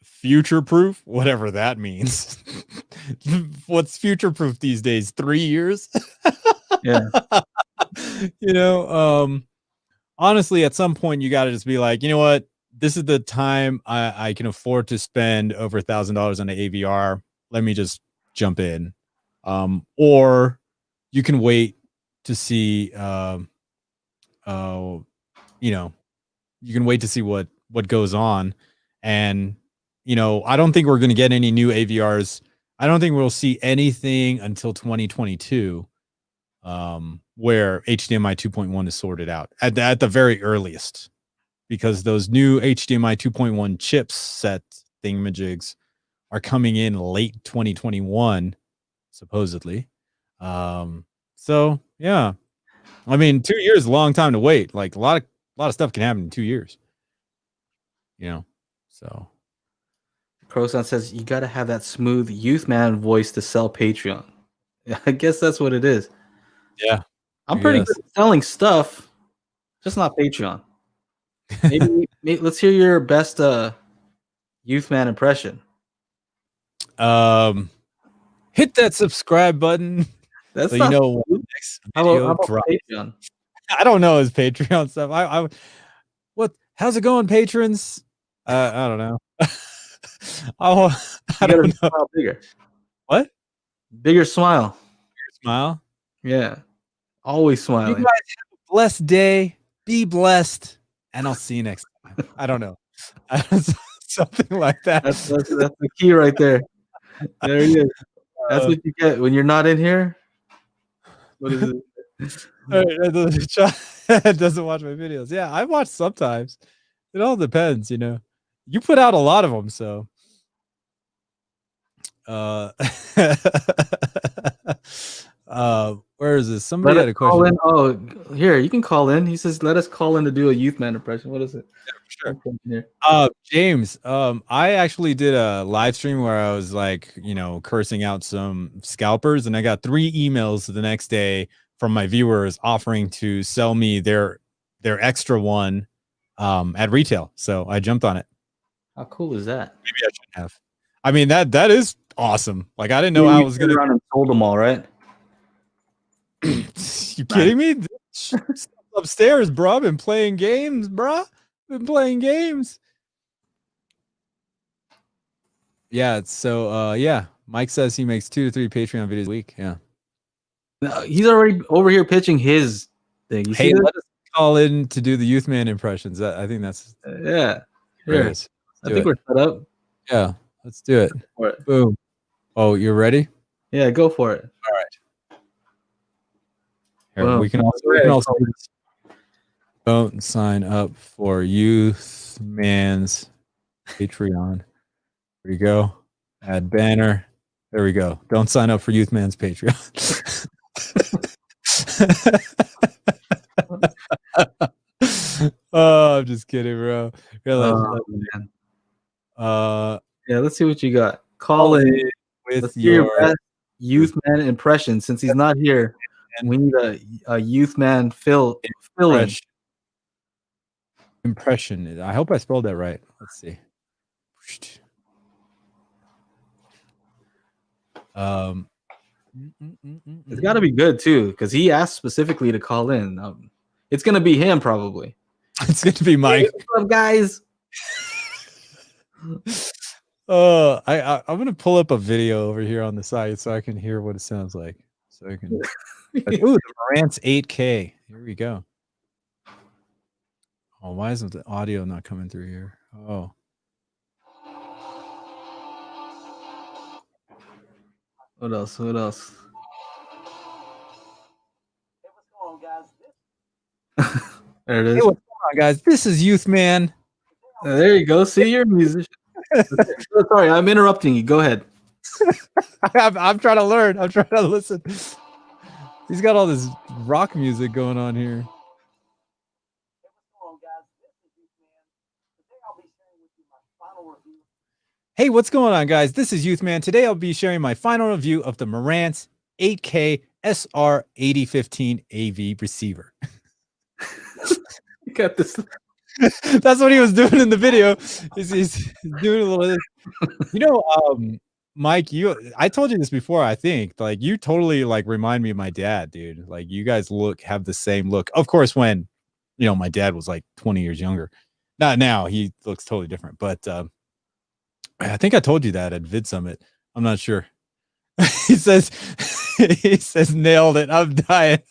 future proof, whatever that means. What's future proof these days? 3 years? Yeah. Honestly, at some point you got to just be like, you know what? This is the time I can afford to spend over $1,000 on an AVR. Let me just jump in. Or you can wait to see, you can wait to see what goes on. And, I don't think we're going to get any new AVRs. I don't think we'll see anything until 2022, where HDMI 2.1 is sorted out at the very earliest, because those new HDMI 2.1 chipset thingamajigs are coming in late 2021, supposedly. So yeah, I mean, 2 years is a long time to wait. Like a lot of stuff can happen in 2 years. So. Croson says you got to have that smooth youth man voice to sell Patreon. I guess that's what it is. Yeah, I'm pretty good at selling stuff, just not Patreon. Maybe let's hear your best youth man impression. Hit that subscribe button That's so you not. know when the next How video about drops. Patreon? I don't know his Patreon stuff. What? How's it going, patrons? I don't know. I You gotta don't know. smile bigger. What? Bigger smile. Smile. Yeah. Always You smiling. guys have a blessed day. Be blessed, and I'll see you next time. I don't know. Something like that. That's the key right there. There he is. That's what you get when you're not in here. What is it? Doesn't watch my videos. Yeah, I watch sometimes. It all depends, you know. You put out a lot of them, so uh where is this? Somebody Let had us a call question. in. Oh, here, you can call in. He says, let us call in to do a youth man impression. What is it? Sure. Here. James, I actually did a live stream where I was like, cursing out some scalpers, and I got 3 emails the next day from my viewers offering to sell me their extra one at retail. So I jumped on it. How cool is that? Maybe I shouldn't have. I mean, that is awesome. Like, I didn't know You how I was turned gonna. around and sold them all, right? You kidding me? Stuff upstairs, bro. I've been playing games, bro. Been playing games. Yeah. So, yeah. Mike says he makes 2 to 3 Patreon videos a week. Yeah. No, he's already over here pitching his thing. You see Hey, this? let us call in to do the youth man impressions. I think that's Yeah. Here. great. I think we're set up. Yeah. Let's do it. For it. Boom. Oh, you're ready? Yeah, go for it. All right. Here, Boom. we can also do this. Don't sign up for Youth Man's Patreon. There you go. Add banner. There we go. Don't sign up for Youth Man's Patreon. Oh, I'm just kidding, bro. Here, Man. uh, Yeah, let's see what you got. Call in with let's hear your best youth man impression. Since he's not here, we need a youth man fill in. Impression. I hope I spelled that right. Let's see. It's got to be good too, because he asked specifically to call in. It's gonna be him probably. It's gonna be Mike. Hey, what's up, guys? I'm gonna pull up a video over here on the side so I can hear what it sounds like. So I can. Ooh, the Marantz 8K. Here we go. Oh, why isn't the audio not coming through here? Oh. What else? What else? There it is. Hey, what's going on, guys? This is Youth Man. There you go. See, you're a musician. Sorry, I'm interrupting you. Go ahead. I'm trying to learn. I'm trying to listen. He's got all this rock music going on here. Hey, what's going on, guys? This is Youth Man. Today I'll be sharing my final review of the Marantz 8K SR 8015 AV receiver. You got this. That's what he was doing in the video. He's doing a little. Mike, I told you this before. I think like you totally like remind me of my dad, dude. Like you guys have the same look. Of course, when my dad was like 20 years younger. Not now. He looks totally different, but. I think I told you that at Vid Summit. I'm not sure. he says nailed it. I'm dying.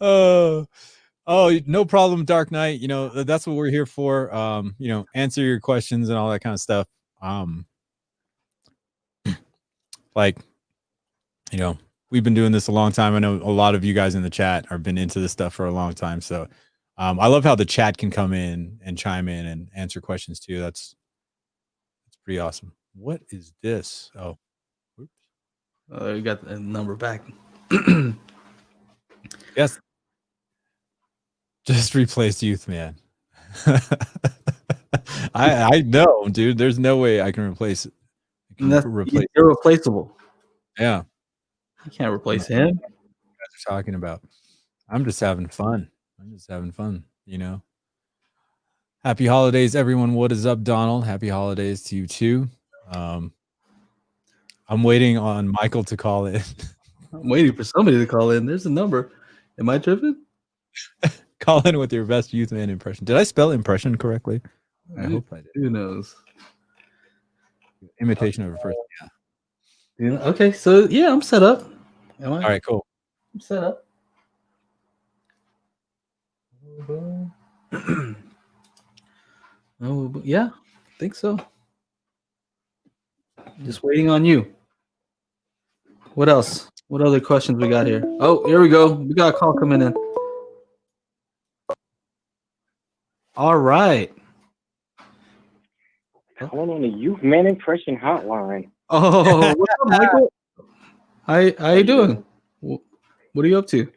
oh, no problem, Dark Knight. That's what we're here for. Answer your questions and all that kind of stuff. We've been doing this a long time. I know a lot of you guys in the chat have been into this stuff for a long time. So I love how the chat can come in and chime in and answer questions too. That's pretty awesome. What is this? Oh, oops. You got the number back. Yes. Just replaced Youth Man. I know, dude. There's no way I can replace it. You're irreplaceable. Yeah. You can't replace him. What you guys are talking about. I'm just having fun. Happy holidays, everyone. What is up, Donald? Happy holidays to you too. I'm waiting on Michael to call in. I'm waiting for somebody to call in. There's a number. Am I tripping? Call in with your best youthman impression. Did I spell impression correctly? I hope I did. Who knows? Imitation of a person. Yeah. Okay, so yeah, I'm set up. Am I? All right, cool. I'm set up. Oh, yeah, I think so. Just waiting on you. What else? What other questions we got here? Oh, here we go. We got a call coming in. All right. Calling on the Youth Man Impression Hotline. Oh, what's up, Michael? How you doing? What are you up to?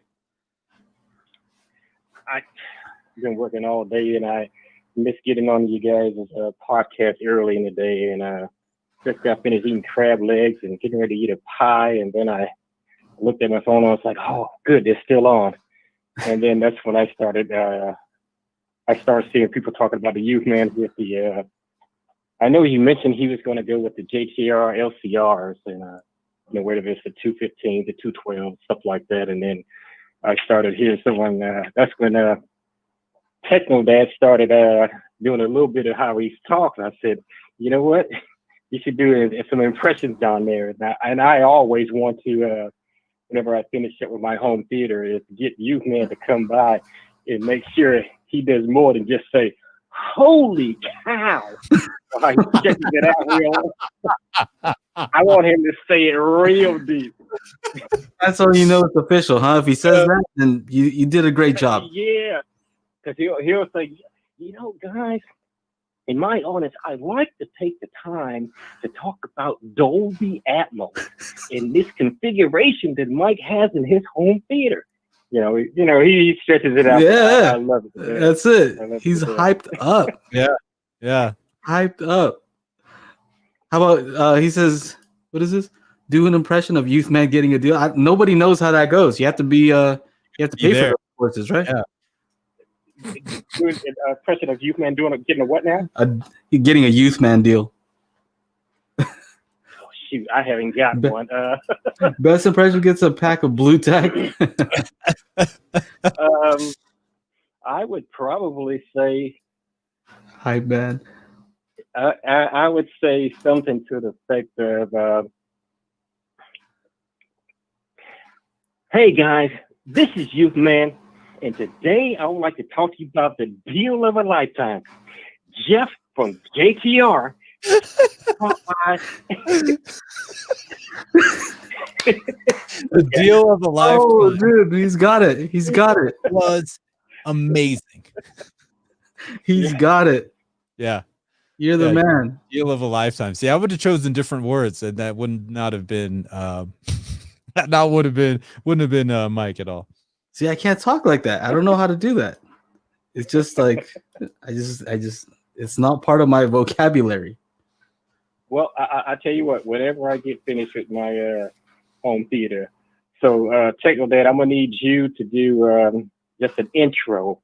I've been working all day, and I missed getting on you guys' podcast early in the day, and just got finished eating crab legs and getting ready to eat a pie, and then I looked at my phone and I was like, oh, good, they're still on. And then that's when I started seeing people talking about the Youth Man with the I know you mentioned he was going to go with the JTR LCRs and whether it's the 215, the 212, stuff like that. And then I started hearing someone. That's when Techno Dad started doing a little bit of how he's talking. I said, you know what, you should do some impressions down there. And I always want to, whenever I finish up with my home theater, is get Youth Man to come by and make sure he does more than just say, holy cow. While he's checking it out real. I want him to say it real deep. That's how you know it's official, huh? If he says that, then you did a great job. Yeah, because he'll say, guys, in my honest, I like to take the time to talk about Dolby Atmos in this configuration that Mike has in his home theater. He stretches it out. Yeah, I love it. Man. That's it. He's hyped up. Yeah. Hyped up. How about he says, what is this? Do an impression of Youth Man getting a deal. Nobody knows how that goes. You have to be you have to pay for those courses, right? Yeah. Doing an impression of Youth Man getting a what now? Getting a Youth Man deal. Shoot, I haven't got one. Best impression gets a pack of blue tack. I would probably say hype man. I would say something to the effect of, hey guys, this is Youth Man, and today I would like to talk to you about the deal of a lifetime. Jeff from JTR. The deal of a lifetime. Oh, dude, he's got it. He's got it. Was amazing. He's got it. Yeah. You're the man. Deal of a lifetime. See, I would have chosen different words, and that would not have been wouldn't have been Mike at all. See, I can't talk like that. I don't know how to do that. It's just like I just it's not part of my vocabulary. Well, I tell you what, whenever I get finished with my home theater, so Techno Dad, I'm gonna need you to do just an intro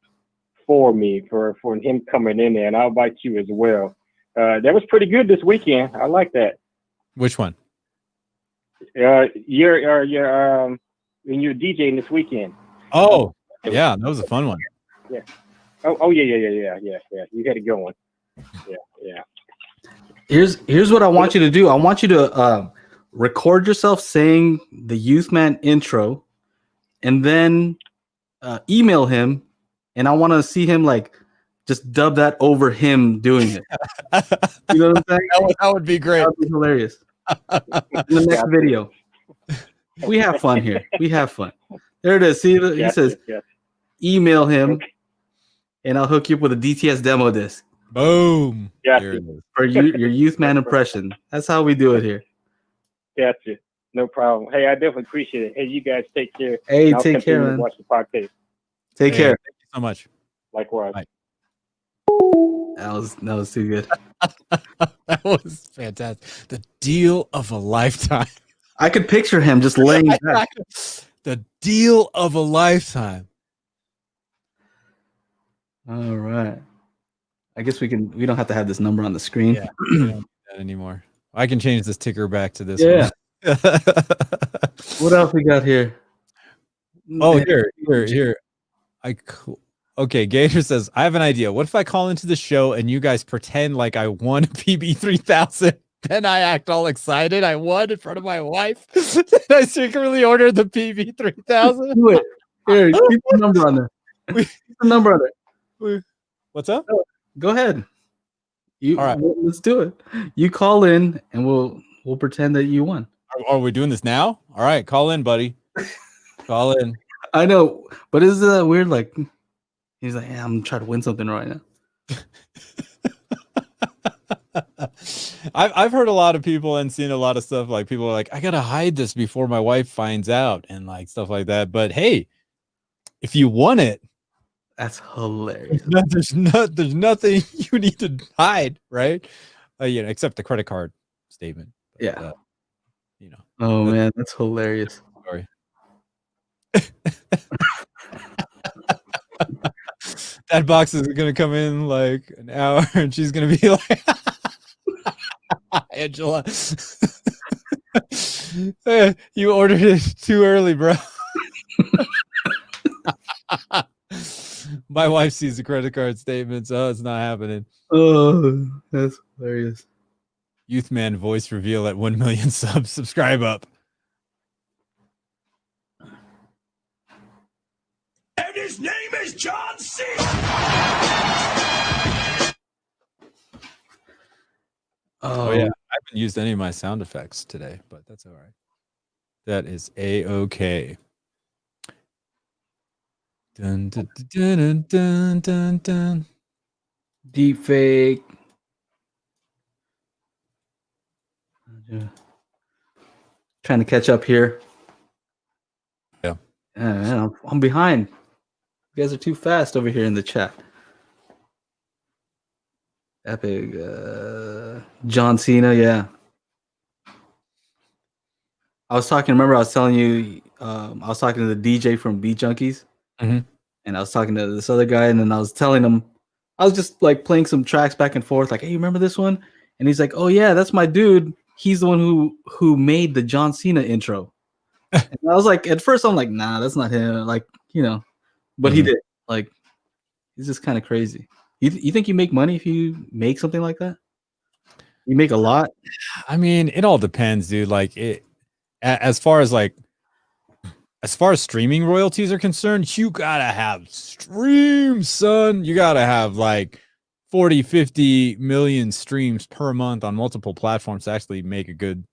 for me for him coming in there, and I'll invite you as well. That was pretty good this weekend. I like that. Which one? You're when you're DJing this weekend. Oh, yeah, that was a fun one. Yeah. Oh yeah. You had it going. Yeah. Here's what I want you to do. I want you to record yourself saying the Youth Man intro, and then email him, and I want to see him like just dub that over him doing it. You know what I'm saying? That would be great. That would be hilarious. In the next video. We have fun here. We have fun. There it is. See, he says, email him, and I'll hook you up with a DTS demo disc. Boom. Gotcha. For your Youth Man impression. That's how we do it here. Gotcha. No problem. Hey, I definitely appreciate it. Hey, you guys take care. Hey, take care, man. Watch the podcast. Take care. Thank you so much. Likewise. Bye. That was too good. That was fantastic. The deal of a lifetime. I could picture him just laying back. The deal of a lifetime. All right. I guess we don't have to have this number on the screen. Yeah, we don't do that anymore. I can change this ticker back to this Yeah. one. What else we got here? Oh, here. Okay, Gator says, I have an idea. What if I call into the show and you guys pretend like I won a PB3000? Then I act all excited. I won in front of my wife. Then I secretly ordered the PB3000. Do it. Here, keep the number on there. Keep the number on there. What's up? Go ahead. All right. Let's do it. You call in and we'll pretend that you won. Are we doing this now? All right, call in, buddy. Call in. I know, but is that weird? Like, he's like, yeah, I'm trying to win something right now. I've heard a lot of people and seen a lot of stuff like people are like, I gotta hide this before my wife finds out and like stuff like that. But hey, if you want it, that's hilarious. There's nothing you need to hide, right? Except the credit card statement. But, yeah. Oh man, that's hilarious. Sorry. That box is gonna come in like an hour, and she's gonna be like, Angela, you ordered it too early, bro. My wife sees the credit card statements. Oh, it's not happening. Oh, that's hilarious. Youth man voice reveal at 1 million subs. Subscribe up. And his name is John C. Oh yeah, I haven't used any of my sound effects today, but that's all right. That is a-okay. Dun, dun, dun, dun, dun, dun. Deep fake. Trying to catch up here. Yeah. Man, I'm behind. You guys are too fast over here in the chat. Epic. John Cena, yeah. I was telling you, I was talking to the DJ from Beat Junkies. Mm-hmm. And I was talking to this other guy, and then I was telling him, I was just like playing some tracks back and forth, like, hey, you remember this one? And he's like, oh yeah, that's my dude. He's the one who made the John Cena intro. And I was like, at first I'm like, nah, that's not him. Like, but he did. Like, it's just kind of crazy. You think you make money if you make something like that? You make a lot? I mean, it all depends, dude. Like as far as streaming royalties are concerned, you gotta have streams, son. You gotta have like 40, 50 million streams per month on multiple platforms to actually make a good,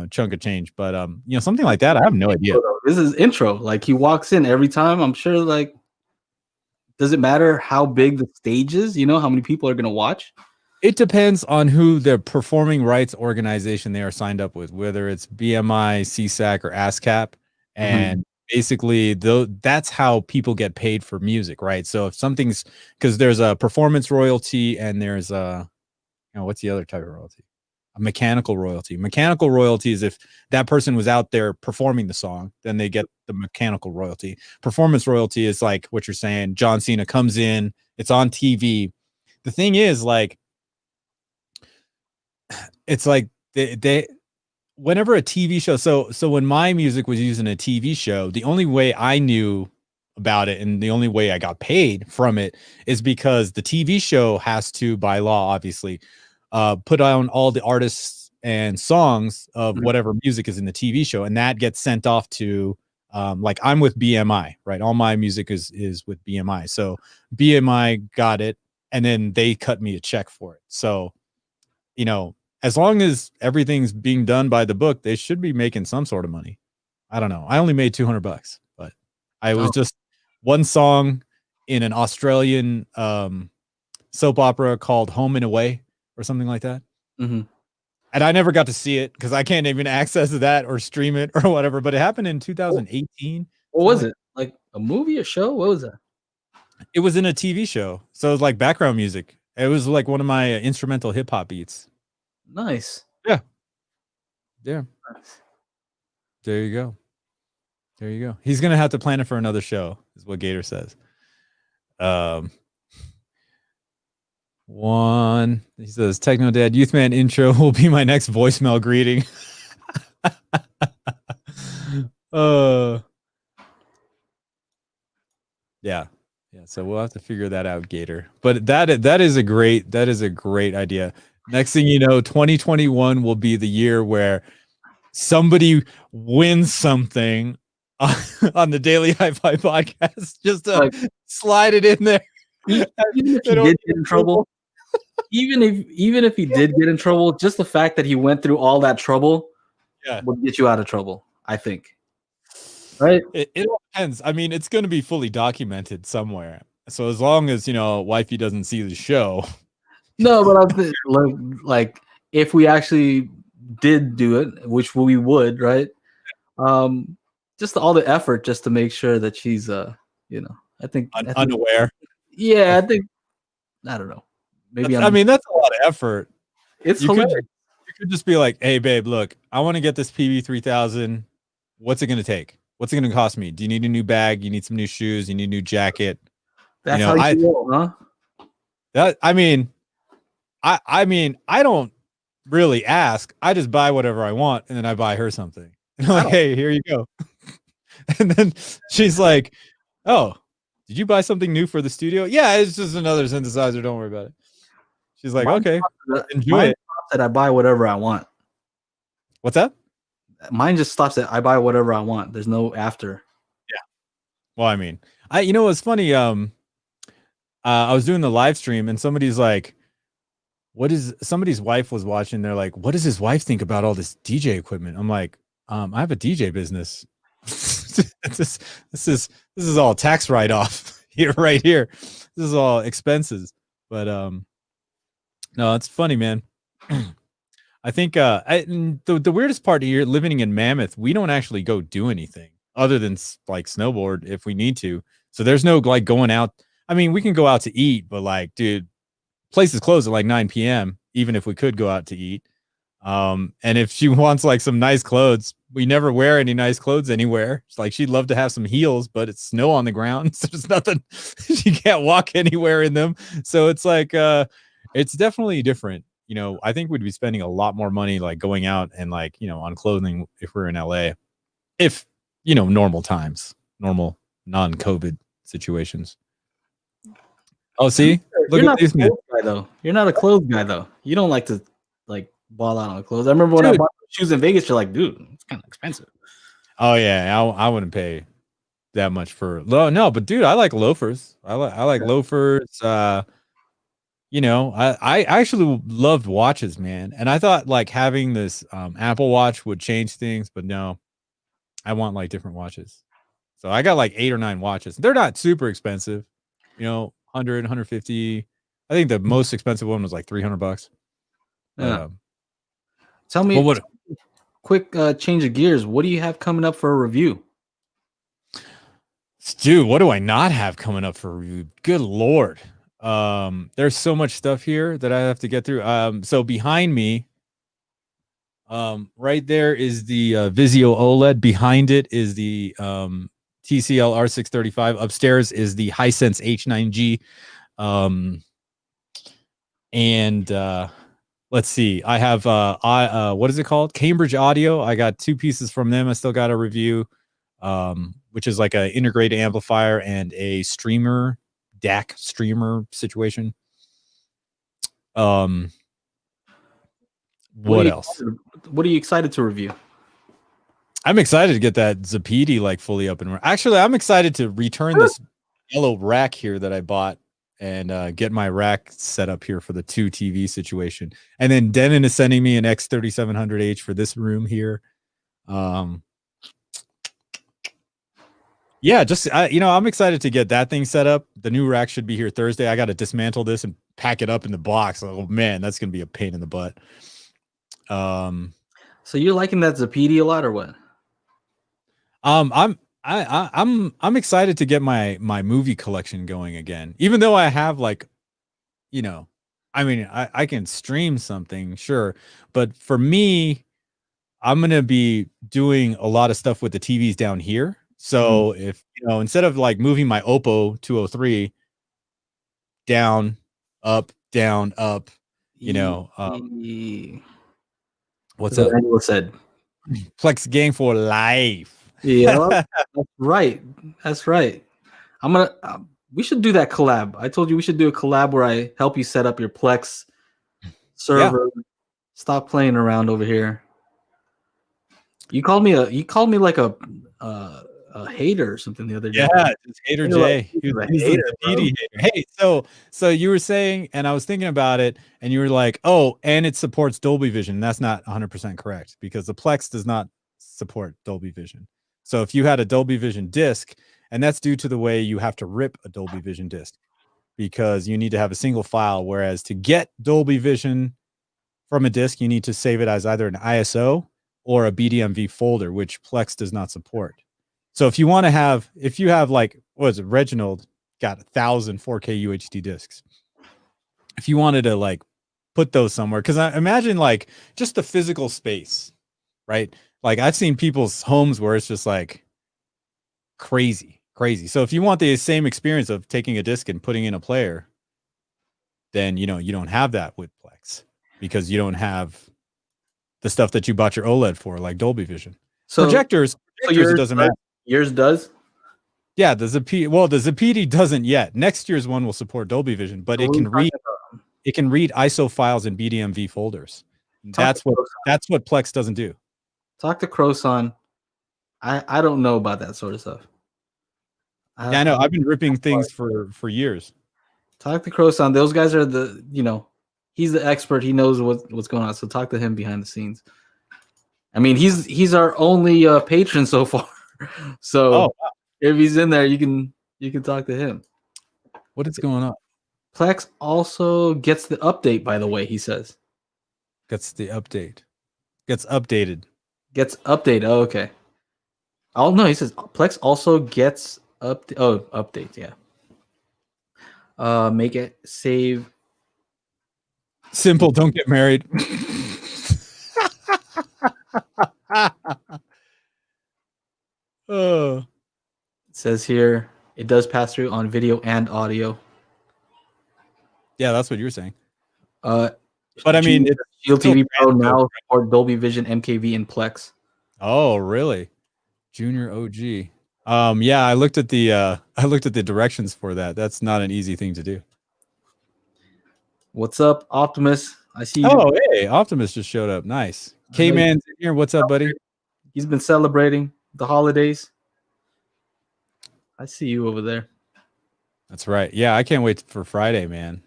chunk of change. But something like that, I have no idea. This is intro. Like, he walks in every time. I'm sure, like, does it matter how big the stage is? How many people are gonna watch? It depends on who the performing rights organization they are signed up with, whether it's BMI, CSAC, or ASCAP. And basically, that's how people get paid for music, right? So if something's, because there's a performance royalty and there's what's the other type of royalty? A mechanical royalty. Mechanical royalty is if that person was out there performing the song, then they get the mechanical royalty. Performance royalty is like what you're saying. John Cena comes in, it's on TV. The thing is, like, it's like they whenever a TV show, so when my music was used in a TV show, the only way I knew about it and the only way I got paid from it is because the TV show has to, by law, obviously, put on all the artists and songs of whatever music is in the TV show, and that gets sent off to like, I'm with BMI, right? All my music is with BMI. So BMI got it, and then they cut me a check for it. So, as long as everything's being done by the book, they should be making some sort of money. I don't know. I only made $200, but I was just one song in an Australian soap opera called Home and Away or something like that. Mm-hmm. And I never got to see it because I can't even access that or stream it or whatever. But it happened in 2018. What was it? Like a movie, a show? What was that? It was in a TV show. So it was like background music. It was like one of my instrumental hip hop beats. Nice. Yeah. Nice. There you go. There you go. He's gonna have to plan it for another show, is what Gator says. One. He says, Techno Dad, Youth Man intro will be my next voicemail greeting. Yeah. Yeah. So we'll have to figure that out, Gator. But that is a great idea. Next thing you know, 2021 will be the year where somebody wins something on the Daily Hi-Fi podcast. Just to Like, slide it in there. even if he did get in trouble, even if he did get in trouble, just the fact that he went through all that trouble would get you out of trouble, I think. Right? It all depends. I mean, it's going to be fully documented somewhere. So as long as, wifey doesn't see the show. No, but like if we actually did do it, which we would, right? Just all the effort just to make sure that she's I think unaware. Yeah, I think I don't know. Maybe that's a lot of effort. It's you hilarious. You could just be like, hey babe, look, I want to get this PB3000. What's it going to take? What's it going to cost me? Do you need a new bag? You need some new shoes? You need a new jacket? That's how you roll, huh? I mean, I don't really ask. I just buy whatever I want, and then I buy her something. And I'm like, hey, here you go. And then she's like, oh, did you buy something new for the studio? Yeah, it's just another synthesizer. Don't worry about it. She's like, okay, enjoy it. That I buy whatever I want. What's that? Mine just stops at I buy whatever I want. There's no after. Yeah. Well, I mean, it's funny. I was doing the live stream and somebody's like, somebody's wife was watching. They're like, what does his wife think about all this DJ equipment? I'm like, I have a DJ business. This is all tax write-off here, right here. This is all expenses. But no, it's funny, man. I think the weirdest part here, living in Mammoth, we don't actually go do anything other than like snowboard if we need to. So there's no like going out. I mean, we can go out to eat, but like, dude, places close at like 9 p.m. even if we could go out to eat. And if she wants like some nice clothes, we never wear any nice clothes anywhere. It's like she'd love to have some heels, but it's snow on the ground, so there's nothing. She can't walk anywhere in them. So it's like it's definitely different. I think we'd be spending a lot more money like going out and like, on clothing if we're in LA. If, normal times, normal non-COVID situations. Oh, see? Look at this man. Though. You're not a clothes guy though. You don't like to like ball out on clothes. I remember when I bought shoes in Vegas, you're like, dude, it's kind of expensive. Oh yeah, I wouldn't pay that much for no, but dude, I like loafers. I like loafers. I actually loved watches, man. And I thought like having this Apple Watch would change things, but no. I want like different watches. So I got like 8 or 9 watches. They're not super expensive. 100, 150. I think the most expensive one was like $300. Yeah. Tell me, quick change of gears. What do you have coming up for a review? Dude, what do I not have coming up for a review? Good Lord. There's so much stuff here that I have to get through. So behind me, right there is the Vizio OLED. Behind it is the TCL R635. Upstairs is the Hisense H9G. And let's see. I have what is it called? Cambridge Audio. I got 2 pieces from them. I still got a review, which is like an integrated amplifier and a streamer, DAC streamer situation. What else? What are you excited to review? I'm excited to get that Zapedi like fully up and running. Actually, I'm excited to return this yellow rack here that I bought and get my rack set up here for the 2 TV situation. And then Denon is sending me an X3700H for this room here. Yeah, just I'm excited to get that thing set up. The new rack should be here Thursday. I got to dismantle this and pack it up in the box. Oh man, that's gonna be a pain in the butt. So you're liking that Zapedi a lot, or what? I'm excited to get my movie collection going again. Even though I have like, I can stream something, sure, but for me, I'm gonna be doing a lot of stuff with the TVs down here. So if instead of like moving my Oppo 203 down, up, down, up. You know, what's up? Angela said. Plex gang for life. Yeah, that's right. That's right. I'm gonna. We should do that collab. I told you we should do a collab where I help you set up your Plex server. Stop playing around over here. You called me like a hater or something the other day. Yeah, it's Hater You're J. like, He's a the hater, bro. PD hater. Hey, so you were saying, and I was thinking about it, and you were like, oh, and it supports Dolby Vision. That's not 100% correct because the Plex does not support Dolby Vision. So if you had a Dolby Vision disc, and that's due to the way you have to rip a Dolby Vision disc because you need to have a single file, whereas to get Dolby Vision from a disc, you need to save it as either an ISO or a BDMV folder, which Plex does not support. So if you want to have, if you have like, what is it? Reginald got 1,000 4K UHD discs. If you wanted to like put those somewhere, because I imagine like just the physical space, right? Like I've seen people's homes where it's just like crazy. So if you want the same experience of taking a disc and putting in a player, then you don't have that with Plex because you don't have the stuff that you bought your OLED for, like Dolby Vision. So projectors it doesn't matter. Yours does? Yeah, the Zapedi doesn't yet. Next year's one will support Dolby Vision, but it can read ISO files in BDMV folders. That's what Plex doesn't do. Talk to Croson. I don't know about that sort of stuff. I know. I've been ripping things for years. Talk to Croson. Those guys are he's the expert. He knows what's going on. So talk to him behind the scenes. I mean, he's our only patron so far. So if he's in there, you can talk to him. What is going on? Plex also gets the update, by the way, he says. Gets the update. Gets updated. Gets updated. Oh, okay. Oh no, he says Plex also gets updates, yeah. Make it save. Simple, don't get married. It says here it does pass through on video and audio. Yeah, that's what you were saying. But I mean, Shield TV Pro now support Dolby Vision, MKV, and Plex. Oh, really? Junior OG. Yeah, I looked at the directions for that. That's not an easy thing to do. What's up, Optimus? I see you. Oh, hey, Optimus just showed up. Nice. K-Man's in here. What's up, buddy? He's been celebrating the holidays. I see you over there. That's right. Yeah, I can't wait for Friday, man.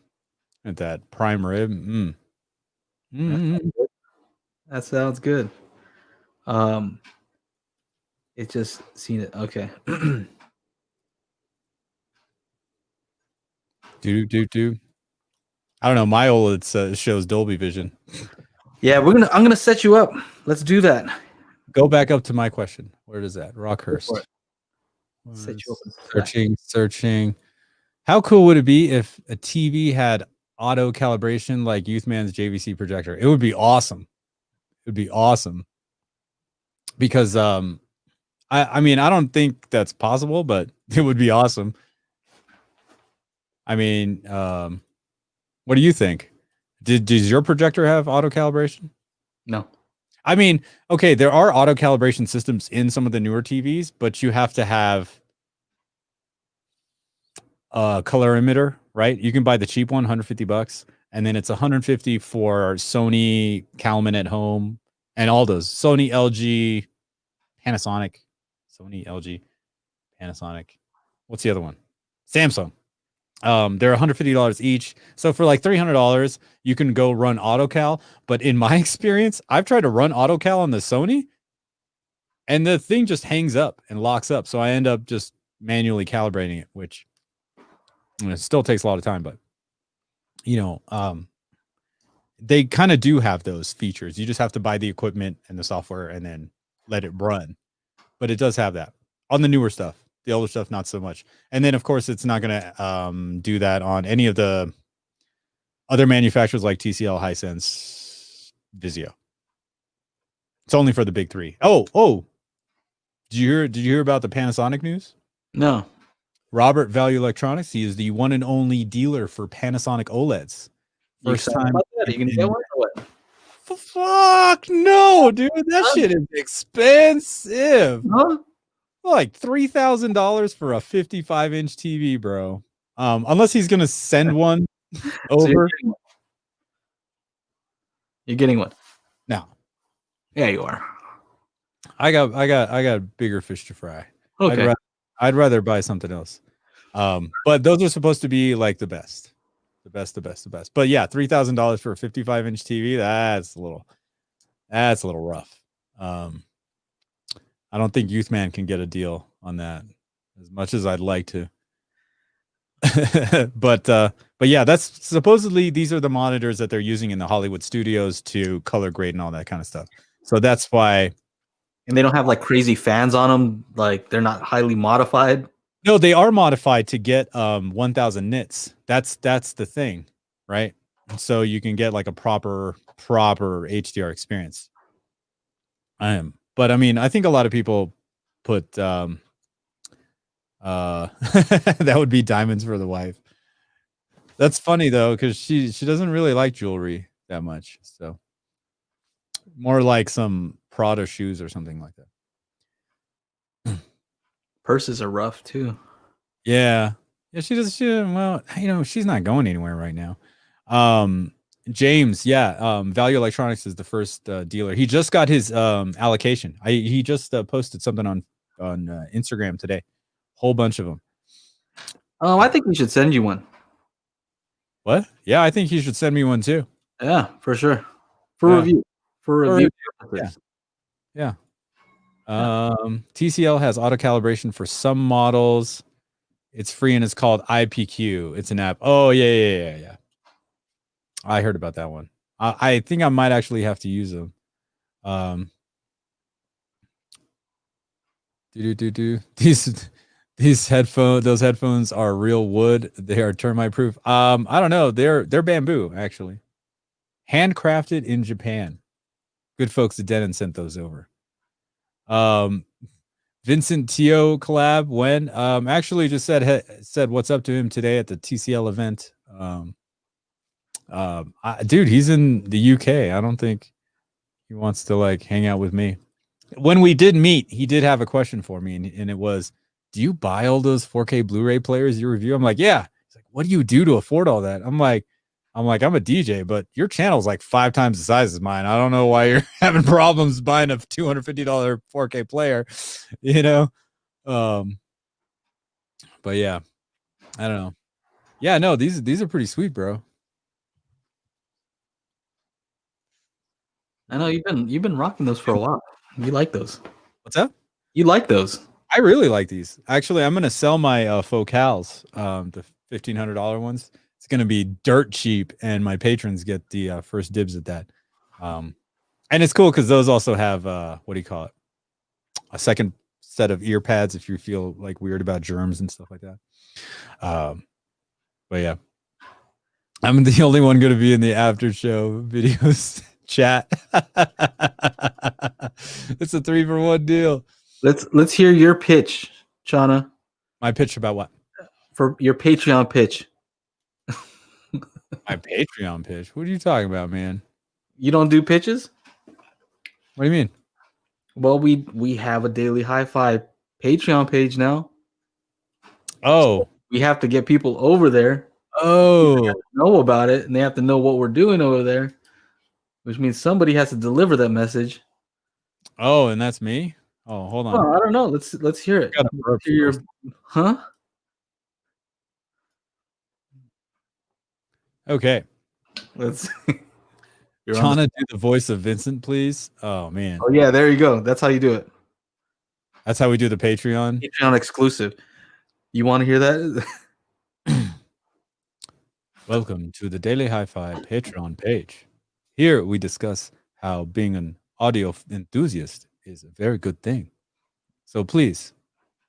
At that prime rib. That sounds good. It just seen it. Okay. Do. I don't know. My OLED shows Dolby Vision. Yeah, I'm gonna set you up. Let's do that. Go back up to my question. Where is that? Rockhurst. Set you up. Searching. How cool would it be if a TV had auto calibration like Youthman's JVC projector? It would be awesome. It would be awesome. Because I mean, I don't think that's possible, but it would be awesome. I mean, what do you think? Does your projector have auto calibration? No. I mean, okay, there are auto calibration systems in some of the newer TVs, but you have to have a colorimeter, right? You can buy the cheap one, $150, and then it's $150 for Sony, Calman at home, and all those. Sony, LG, Panasonic. Sony, LG, Panasonic. What's the other one? Samsung. They're $150 each. So for like $300, you can go run AutoCal. But in my experience, I've tried to run AutoCal on the Sony, and the thing just hangs up and locks up. So I end up just manually calibrating it, which it still takes a lot of time. But they kind of do have those features. You just have to buy the equipment and the software and then let it run. But it does have that on the newer stuff. The older stuff, not so much. And then, of course, it's not going to do that on any of the other manufacturers like TCL, Hisense, Vizio. It's only for the big three. Oh! Did you hear about the Panasonic news? No. Robert Value Electronics. He is the one and only dealer for Panasonic OLEDs. You First excited time. about that? Are you gonna get one or what? Fuck no, dude. That shit is expensive. Huh? Like $3,000 for a 55-inch TV, bro. Unless he's gonna send one So over. you're getting one. No, Yeah, you are. I got bigger fish to fry. Okay. I'd rather buy something else. But those are supposed to be like the best. But yeah, $3,000 for a 55-inch TV, that's a little rough. I don't think Youth Man can get a deal on that as much as I'd like to. but yeah, that's supposedly these are the monitors that they're using in the Hollywood studios to color grade and all that kind of stuff. So that's why. And they don't have like crazy fans on them. Like they're not highly modified. No, they are modified to get 1,000 nits. That's the thing, right? So you can get like a proper HDR experience. But I mean, I think a lot of people put that would be diamonds for the wife. That's funny though, because she doesn't really like jewelry that much. So more like some Prada shoes or something like that. Purses are rough too. Yeah. She well, she's not going anywhere right now. James, Value Electronics is the first dealer. He just got his allocation. He just posted something on Instagram today. Whole bunch of them. I think we should send you one. What? Yeah, I think he should send me one too. Yeah, for sure. For review. Yeah. TCL has auto calibration for some models. It's free and it's called IPQ. It's an app. Oh yeah. I heard about that one. I think I might actually have to use them. These headphones are real wood. They are termite proof. I don't know. They're bamboo actually, handcrafted in Japan. Good folks at Denon sent those over. Vincent Teo collab when actually just said what's up to him today at the TCL event. Dude, he's in the UK. I don't think he wants to like hang out with me. When we did meet, he did have a question for me, and it was, do you buy all those 4K Blu-ray players you review? I'm like, yeah. He's like, what do you do to afford all that? I'm like, I'm a DJ, but your channel's like 5 times the size as mine. I don't know why you're having problems buying a $250 4K player, But yeah, I don't know. Yeah, no, these are pretty sweet, bro. I know you've been rocking those for a while. You like those? What's up? You like those? I really like these. Actually, I'm gonna sell my Focals, the $1,500 ones. It's gonna be dirt cheap, and my patrons get the first dibs at that. And it's cool because those also have what do you call it? A second set of ear pads if you feel like weird about germs and stuff like that. But yeah, I'm the only one going to be in the after show videos chat. It's a 3-for-1 deal. Let's hear your pitch, Chana. My pitch about what? For your Patreon pitch. My Patreon pitch? What are you talking about, man? You don't do pitches? What do you mean? Well, we have a Daily HiFi Patreon page now. Oh. So we have to get people over there. Oh. Know about it, and they have to know what we're doing over there, which means somebody has to deliver that message. Oh, and that's me? Oh, hold on. Oh, I don't know. Let's hear it. Let's hear your, huh? Okay. Let's Chana, do the voice of Vincent, please. Oh man. Oh yeah, there you go. That's how you do it. That's how we do the Patreon. Patreon exclusive. You want to hear that? Welcome to the Daily HiFi Patreon page. Here we discuss how being an audio enthusiast is a very good thing. So please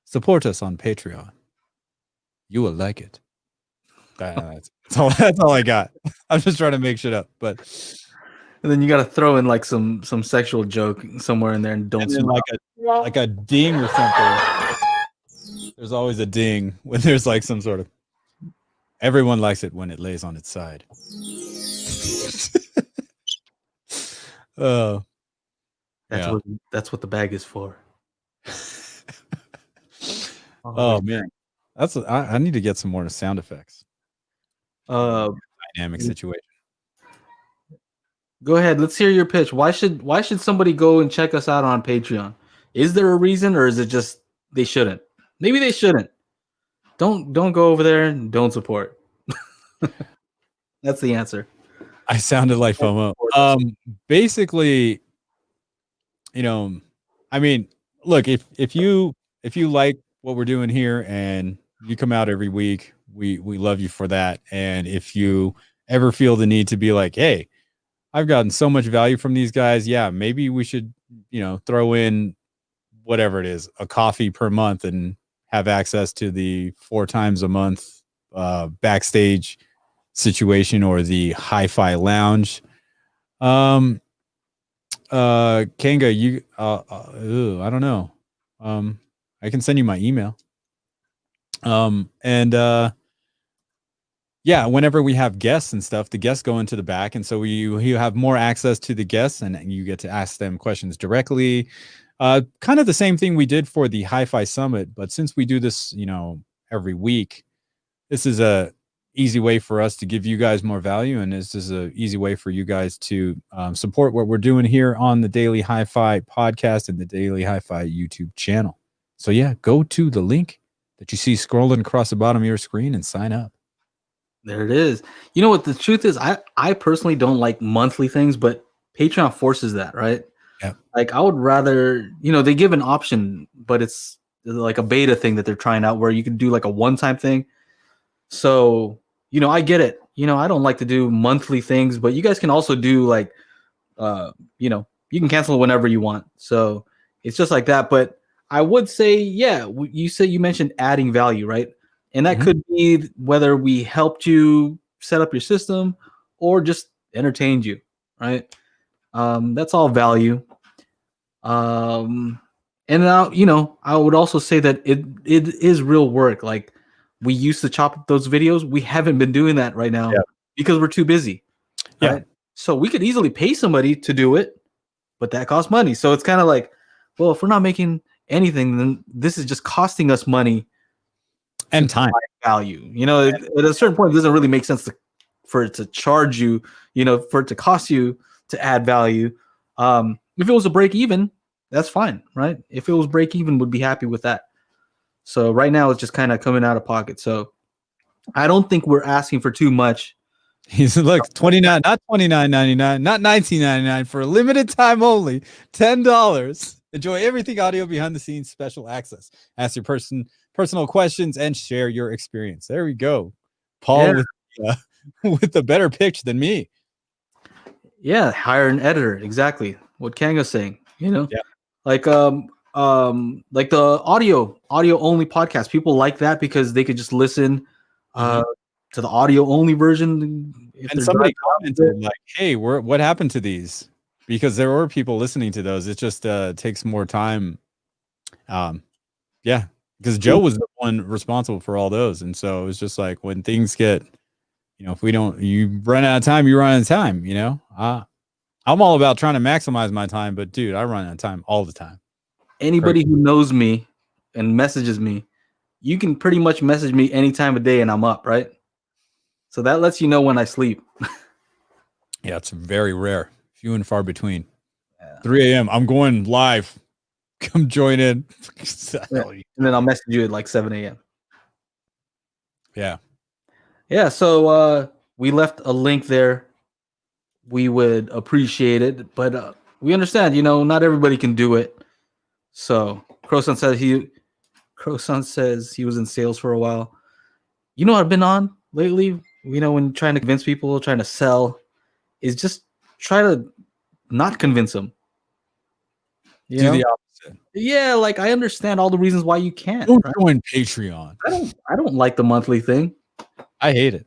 support us on Patreon. You will like it. That's all I got. I'm just trying to make shit up, but and then you got to throw in like some sexual joke somewhere in there, and don't like a ding or something. There's always a ding when there's like some sort of. Everyone likes it when it lays on its side. Oh, That's yeah. what the bag is for. Oh man, I need to get some more sound effects. Uh, Dynamic situation. Go ahead. Let's hear your pitch. Why should somebody go and check us out on Patreon? Is there a reason, or is it just they shouldn't? Maybe they shouldn't. Don't go over there and don't support. That's the answer. I sounded like FOMO. Basically, you know, I mean, look, if you like what we're doing here and you come out every week, we love you for that. And if you ever feel the need to be like, hey, I've gotten so much value from these guys, yeah, maybe we should, throw in whatever it is, a coffee per month and have access to the 4 times a month backstage situation or the HiFi lounge. Kanga, you I don't know. I can send you my email. And yeah, whenever we have guests and stuff, the guests go into the back, and so you have more access to the guests, and you get to ask them questions directly. Kind of the same thing we did for the HiFi Summit, but since we do this, every week, this is a easy way for us to give you guys more value, and this is a easy way for you guys to support what we're doing here on the Daily HiFi podcast and the Daily HiFi YouTube channel. So yeah, go to the link that you see scrolling across the bottom of your screen and sign up. There it is. You know what the truth is? I personally don't like monthly things, but Patreon forces that, right? Yeah. Like I would rather, they give an option, but it's like a beta thing that they're trying out where you can do like a one-time thing. So, I get it. I don't like to do monthly things, but you guys can also do like, you can cancel whenever you want. So it's just like that. But I would say, yeah, you mentioned adding value, right? And that could be whether we helped you set up your system or just entertained you, right? That's all value. And now, I would also say that it is real work. Like we used to chop up those videos. We haven't been doing that right now because we're too busy. Right? Yeah. So we could easily pay somebody to do it, but that costs money. So it's kind of like, well, if we're not making anything, then this is just costing us money and time value. At a certain point, it doesn't really make sense for it to charge you, for it to cost you to add value. If it was a break even, that's fine, right? If it was break even, would be happy with that. So right now, it's just kind of coming out of pocket. So I don't think we're asking for too much. He's look, 29, not $29.99, not $19.99, for a limited time only, $10. Enjoy everything audio behind the scenes, special access. Ask your personal questions and share your experience. There we go. Paul with the better pitch than me. Yeah, hire an editor. Exactly what Kanga's saying. Yeah. Like the audio only podcast. People like that because they could just listen to the audio only version. And somebody commented like, "Hey, what happened to these?" Because there were people listening to those. It just takes more time. Yeah, because Joe was the one responsible for all those, and so it was just like when things get, if you run out of time, you run out of time. I'm all about trying to maximize my time, but dude, I run out of time all the time. Anybody who knows me and messages me, you can pretty much message me any time of day and I'm up, right? So that lets you know when I sleep. Yeah, it's very rare, few and far between. 3 a.m. I'm going live. Come join in. And then I'll message you at like 7 a.m. Yeah. Yeah. So we left a link there. We would appreciate it, but we understand, not everybody can do it. So Croson says he was in sales for a while. What I've been on lately, when trying to convince people, trying to sell, is just try to not convince them. Do the opposite. Yeah, like I understand all the reasons why you can't. Don't join Patreon. I don't like the monthly thing. I hate it.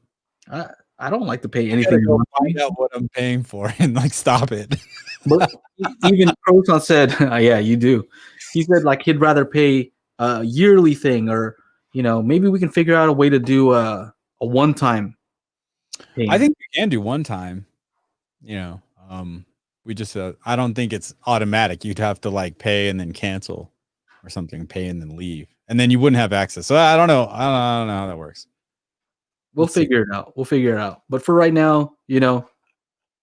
I don't like to pay anything. Find out what I'm paying for and stop it. But even Croson said, yeah, you do. He said like he'd rather pay a yearly thing, or maybe we can figure out a way to do a one-time thing. I think you can do one time. you know, we just I don't think it's automatic. You'd have to like pay and then cancel or something, pay and then leave, and then you wouldn't have access. So I don't know. I don't know how that works. We'll Let's see. figure it out. We'll figure it out. But for right now, you know,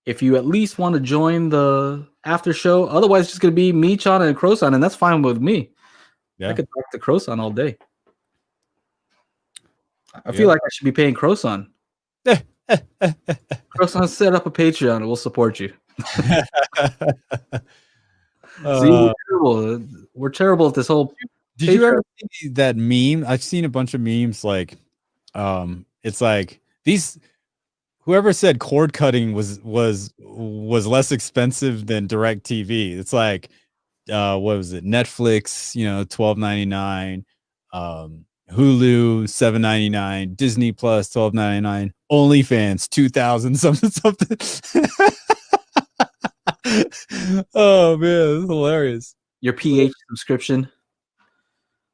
if you at least want to join the after show, otherwise it's just gonna be me, Chana, and Croson, and that's fine with me. Yeah. I could talk to Croson all day. I Yeah. feel like I should be paying Croson. Croson, set up a Patreon and we'll support you. See, we're terrible. We're terrible at this whole. Did you ever see that meme? I've seen a bunch of memes like, it's like these. Whoever said cord cutting was less expensive than direct TV. It's like, what was it? Netflix, you know, $12.99, Hulu $7.99, Disney Plus $12.99, OnlyFans $2,000 something. Oh man, this is hilarious. Your PH subscription.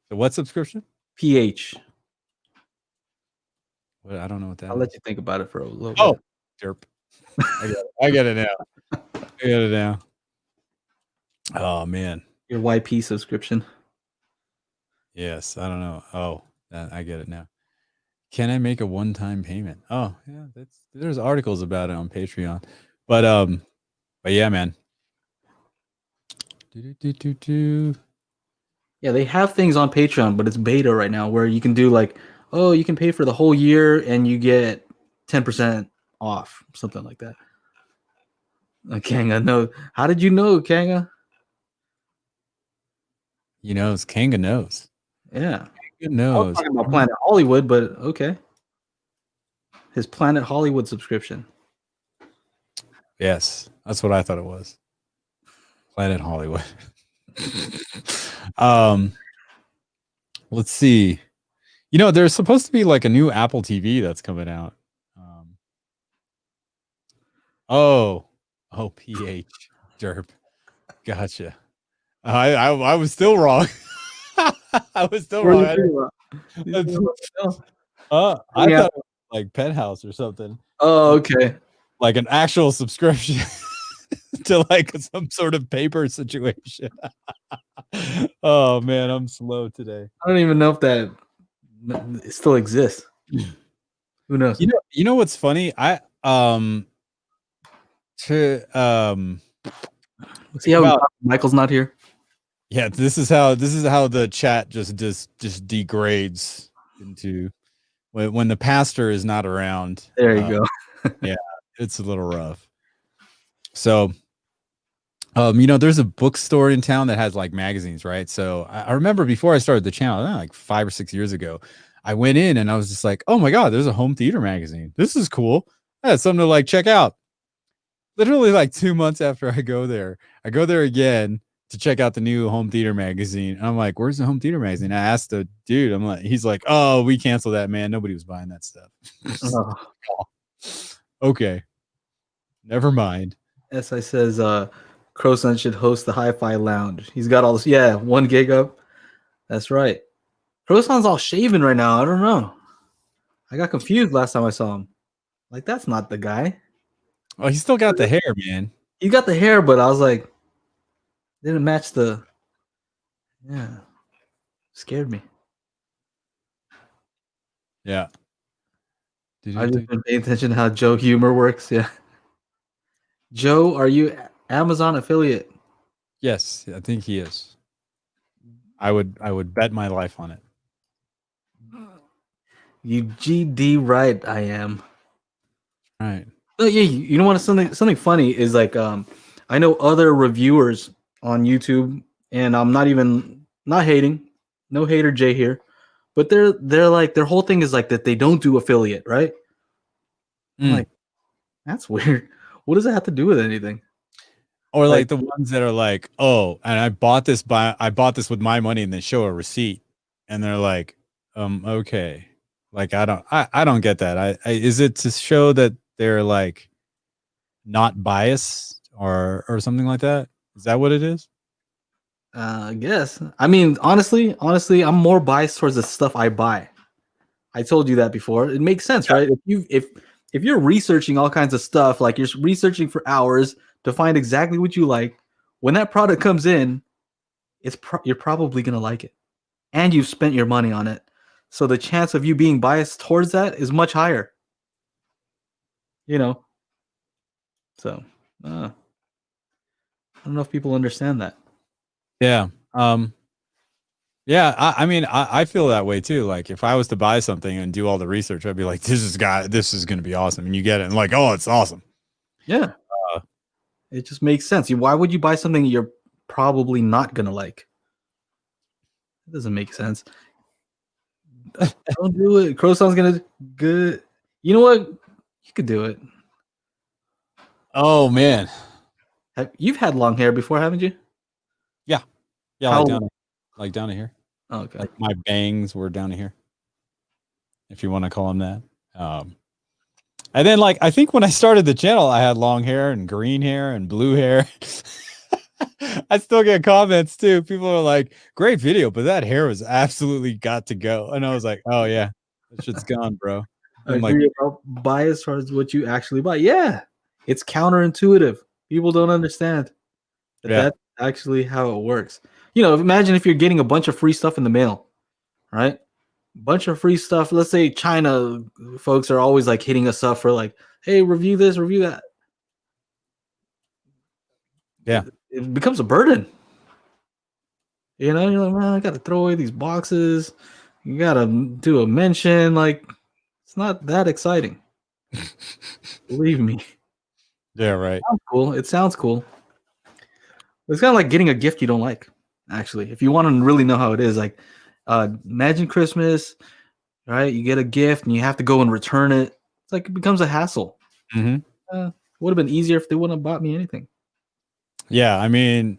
The what subscription? PH. What, I don't know what that I'll is. let you think about it for a little bit. Oh, derp. I get it now. I get it now. Oh man. Your YP subscription. Yes, I don't know. Oh, I get it now. Can I make a one-time payment? Oh, yeah, there's articles about it on Patreon. But yeah, man. Yeah, they have things on Patreon, but it's beta right now where you can do like, oh, you can pay for the whole year and you get 10% off, something like that. Kanga, no. How did you know, Kanga? He knows. Kanga knows. Yeah. Kanga I knows. was talking about Planet Hollywood, but okay. His Planet Hollywood subscription. Yes, that's what I thought it was. Planet Hollywood. Let's see. You know, there's supposed to be like a new Apple TV that's coming out. Oh, PH derp. Gotcha. I was still wrong. I was still wrong. I thought it was like Penthouse or something. Oh, okay. Like an actual subscription to like some sort of paper situation. Oh man, I'm slow today. I don't even know if that still exists. Who knows? You know what's funny? See how Michael's not here? Yeah, this is how the chat just degrades into when the pastor is not around. There you go. Yeah, it's a little rough. So you know, there's a bookstore in town that has like magazines, right? So I remember before I started the channel, like 5 or 6 years ago, I went in and I was just like, oh my God, there's a home theater magazine. This is cool. That's something to like check out. Literally like 2 months after I go there again to check out the new home theater magazine. And I'm like, where's the home theater magazine? I asked the dude, he's like, oh, we canceled that, man. Nobody was buying that stuff. Okay. Never mind. SI says Croson should host the HiFi Lounge. He's got all this. Yeah, 1 gig up. That's right. Croson's all shaven right now. I don't know. I got confused last time I saw him. Like, that's not the guy. Oh, he's still got the hair, man. He got the hair, but I was like, didn't match the. Yeah. Scared me. Yeah. I've just been paying attention to how Joe humor works. Yeah. Joe, are you Amazon affiliate? Yes, I think he is. I would bet my life on it. You GD right, I am. All right. Oh, yeah, you know what? Something funny is like I know other reviewers on YouTube, and I'm not hating, no hater Jay here, but they're like their whole thing is like that they don't do affiliate, right? I'm like, that's weird. What does that have to do with anything? Or like the ones that are like, oh, and I bought this with my money, and they show a receipt, and they're like, okay, like I don't get that. Is it to show that they're like not biased or something like that? Is that what it is? I guess. I mean, honestly, I'm more biased towards the stuff I buy. I told you that before. It makes sense, right? if you're researching all kinds of stuff, like you're researching for hours to find exactly what you like, when that product comes in, you're probably gonna like it, and you've spent your money on it. So the chance of you being biased towards that is much higher. You know. So I don't know if people understand that. Yeah. Yeah, I mean, I feel that way too. Like if I was to buy something and do all the research, I'd be like, this is going to be awesome. And you get it and like, oh, it's awesome. Yeah. It just makes sense. Why would you buy something you're probably not going to like? It doesn't make sense. Don't do it. Croissant's going to good. You know what? You could do it. Oh man. You've had long hair before, haven't you? Yeah. Yeah, like down to here. Oh, okay. Like my bangs were down to here, if you want to call them that. And then, like, I think when I started the channel, I had long hair and green hair and blue hair. I still get comments too. People are like, "Great video, but that hair was absolutely got to go." And I was like, "Oh yeah, that shit's gone, bro." I'm like, about bias towards what you actually buy. Yeah, it's counterintuitive. People don't understand that that's actually how it works. You know, imagine if you're getting a bunch of free stuff in the mail, right? Bunch of free stuff. Let's say China folks are always like hitting us up for like, hey, review this, review that. Yeah. It becomes a burden. You know, you're like, man, I gotta throw away these boxes. You gotta do a mention. Like, it's not that exciting. Believe me. Yeah, right. It sounds cool. It sounds cool. It's kind of like getting a gift you don't like, actually. If you want to really know how it is, like imagine Christmas, right? You get a gift and you have to go and return it. It's like it becomes a hassle. Mm-hmm. Would have been easier if they wouldn't have bought me anything. Yeah, I mean,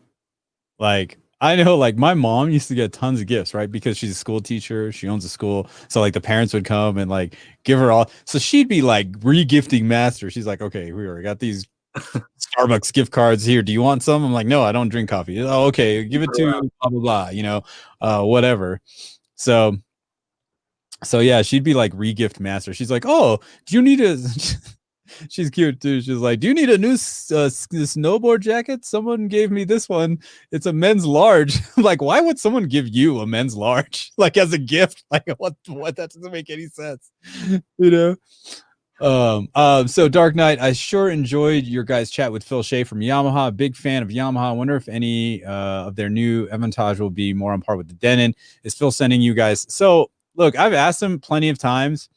like I know, like my mom used to get tons of gifts, right? Because she's a school teacher, she owns a school, so like the parents would come and like give her all. So she'd be like re-gifting master. She's like, okay, we already got these Starbucks gift cards here. Do you want some? I'm like, no, I don't drink coffee. Oh, okay, give it to blah blah blah. You know, whatever. So yeah, she'd be like re-gift master. She's like, oh, do you need a? She's cute too. She's like, do you need a new snowboard jacket? Someone gave me this one. It's a men's large. Like, why would someone give you a men's large like as a gift? Like, what? That doesn't make any sense. You know. So Dark Knight, I sure enjoyed your guys' chat with Phil Shea from Yamaha. Big fan of Yamaha. I wonder if any of their new Avantage will be more on par with the Denon. Is Phil sending you guys? So look, I've asked him plenty of times,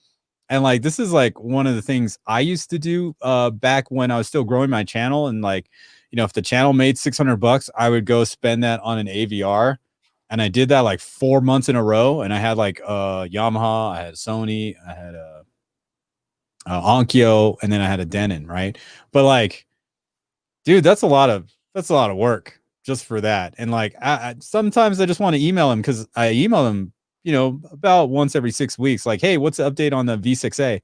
and like this is like one of the things I used to do back when I was still growing my channel, and like, you know, if the channel made $600, I would go spend that on an AVR. And I did that like 4 months in a row, and I had like Yamaha, I had Sony, I had Onkyo, and then I had a Denon, right? But like, dude, that's a lot of work just for that. And like, I sometimes I just want to email him, because I email him, you know, about once every 6 weeks, like, hey, what's the update on the V6A?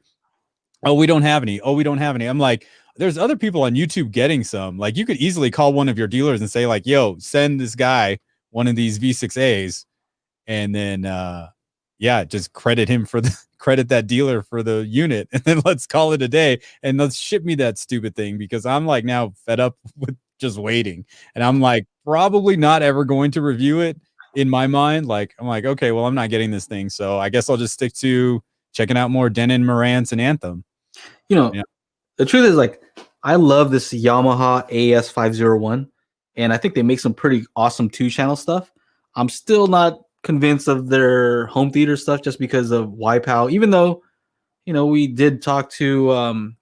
Oh, we don't have any. Oh, we don't have any. I'm like, there's other people on YouTube getting some. Like, you could easily call one of your dealers and say like, yo, send this guy one of these V6As, and then yeah, just credit him for the credit that dealer for the unit, and then let's call it a day, and let's ship me that stupid thing, because I'm like now fed up with just waiting, and I'm like probably not ever going to review it in my mind. Like, I'm like, okay, well, I'm not getting this thing, so I guess I'll just stick to checking out more Denon, Marantz, and Anthem. You know, the truth is, like, I love this Yamaha AS501, and I think they make some pretty awesome 2-channel stuff. I'm still not convinced of their home theater stuff just because of Wipeout, even though, you know, we did talk to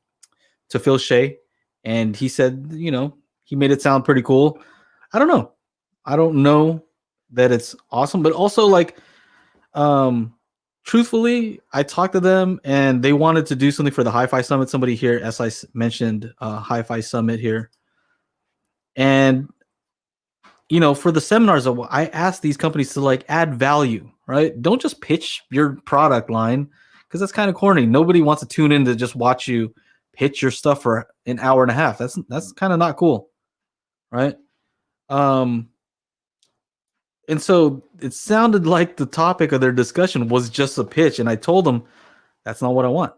Phil Shea, and he said, you know, he made it sound pretty cool. I don't know that it's awesome, but also like truthfully, I talked to them and they wanted to do something for the HiFi Summit. Somebody here, as I mentioned, HiFi Summit here. And, you know, for the seminars, I asked these companies to like add value, right? Don't just pitch your product line, because that's kind of corny. Nobody wants to tune in to just watch you pitch your stuff for an hour and a half. That's kind of not cool, right? And so it sounded like the topic of their discussion was just a pitch. And I told them, that's not what I want.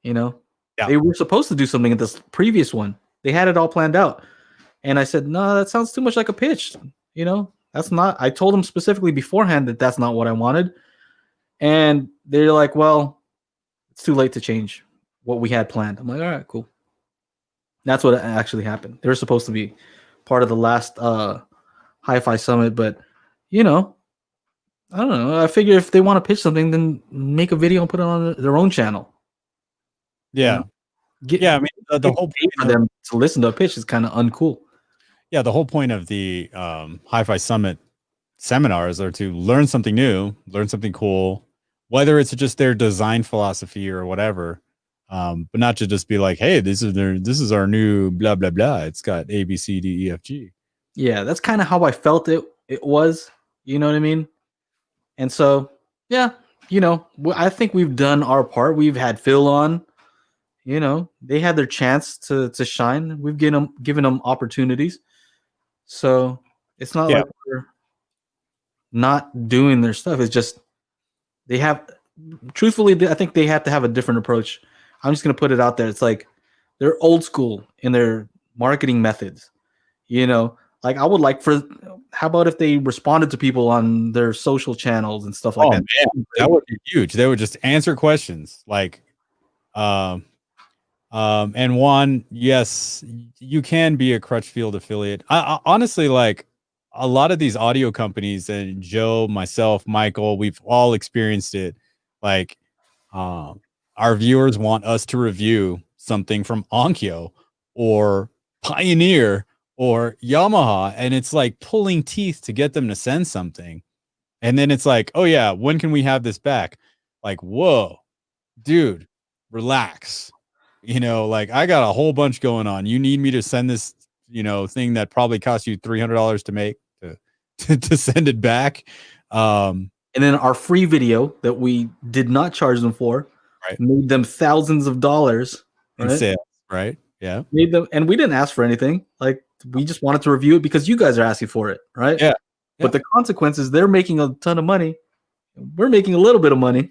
You know, Yeah. They were supposed to do something at this previous one. They had it all planned out. And I said, no, that sounds too much like a pitch. You know, that's not, I told them specifically beforehand that that's not what I wanted. And they're like, well, it's too late to change what we had planned. I'm like, all right, cool. That's what actually happened. They were supposed to be part of the last HiFi summit, but you know, I don't know. I figure if they want to pitch something, then make a video and put it on their own channel. Yeah. You know? Yeah. I mean, the whole point for them to listen to a pitch is kind of uncool. Yeah. The whole point of the HiFi Summit seminars are to learn something new, learn something cool, whether it's just their design philosophy or whatever. But not to just be like, hey, this is our new blah blah blah. It's got A, B, C, D, E, F, G. Yeah, that's kind of how I felt it was. You know what I mean? And so, yeah, you know, I think we've done our part. We've had Phil on. You know, they had their chance to shine. We've given them opportunities. So it's not like we're not doing their stuff. It's just they have. Truthfully, I think they have to have a different approach. I'm just gonna put it out there. It's like they're old school in their marketing methods. You know, like I would like for. How about if they responded to people on their social channels and stuff like that? Man, that would be huge. They would just answer questions like, and one, yes, you can be a Crutchfield affiliate. I honestly, like a lot of these audio companies, and Joe, myself, Michael, we've all experienced it. Like, our viewers want us to review something from Onkyo or Pioneer or Yamaha, and it's like pulling teeth to get them to send something. And then it's like, oh yeah, when can we have this back? Like, whoa, dude, relax. You know, like I got a whole bunch going on. You need me to send this, you know, thing that probably cost you $300 to make to send it back. And then our free video that we did not charge them for, made them thousands of dollars in sales, right? Yeah. Made them, and we didn't ask for anything. Like we just wanted to review it because you guys are asking for it, right? Yeah. But the consequences, they're making a ton of money. We're making a little bit of money.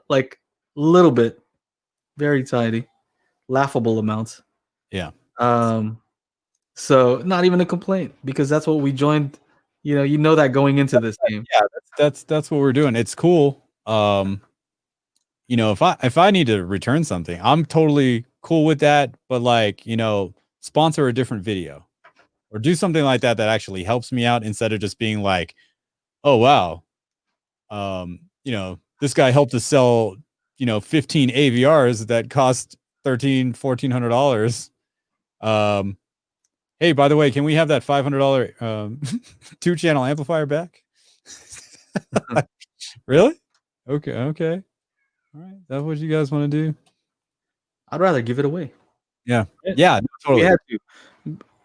Like a little bit. Very tiny. Laughable amounts. Yeah. So not even a complaint because that's what we joined. You know that going into this game. Yeah, that's what we're doing. It's cool. You know, if I need to return something, I'm totally cool with that. But like, you know, sponsor a different video or do something like that that actually helps me out instead of just being like, oh wow, you know, this guy helped us sell, you know, 15 AVRs that cost $1,400. Hey, by the way, can we have that $500 2-channel amplifier back? Really? Okay. All right, that's what you guys want to do. I'd rather give it away. Yeah, no, totally. We had to.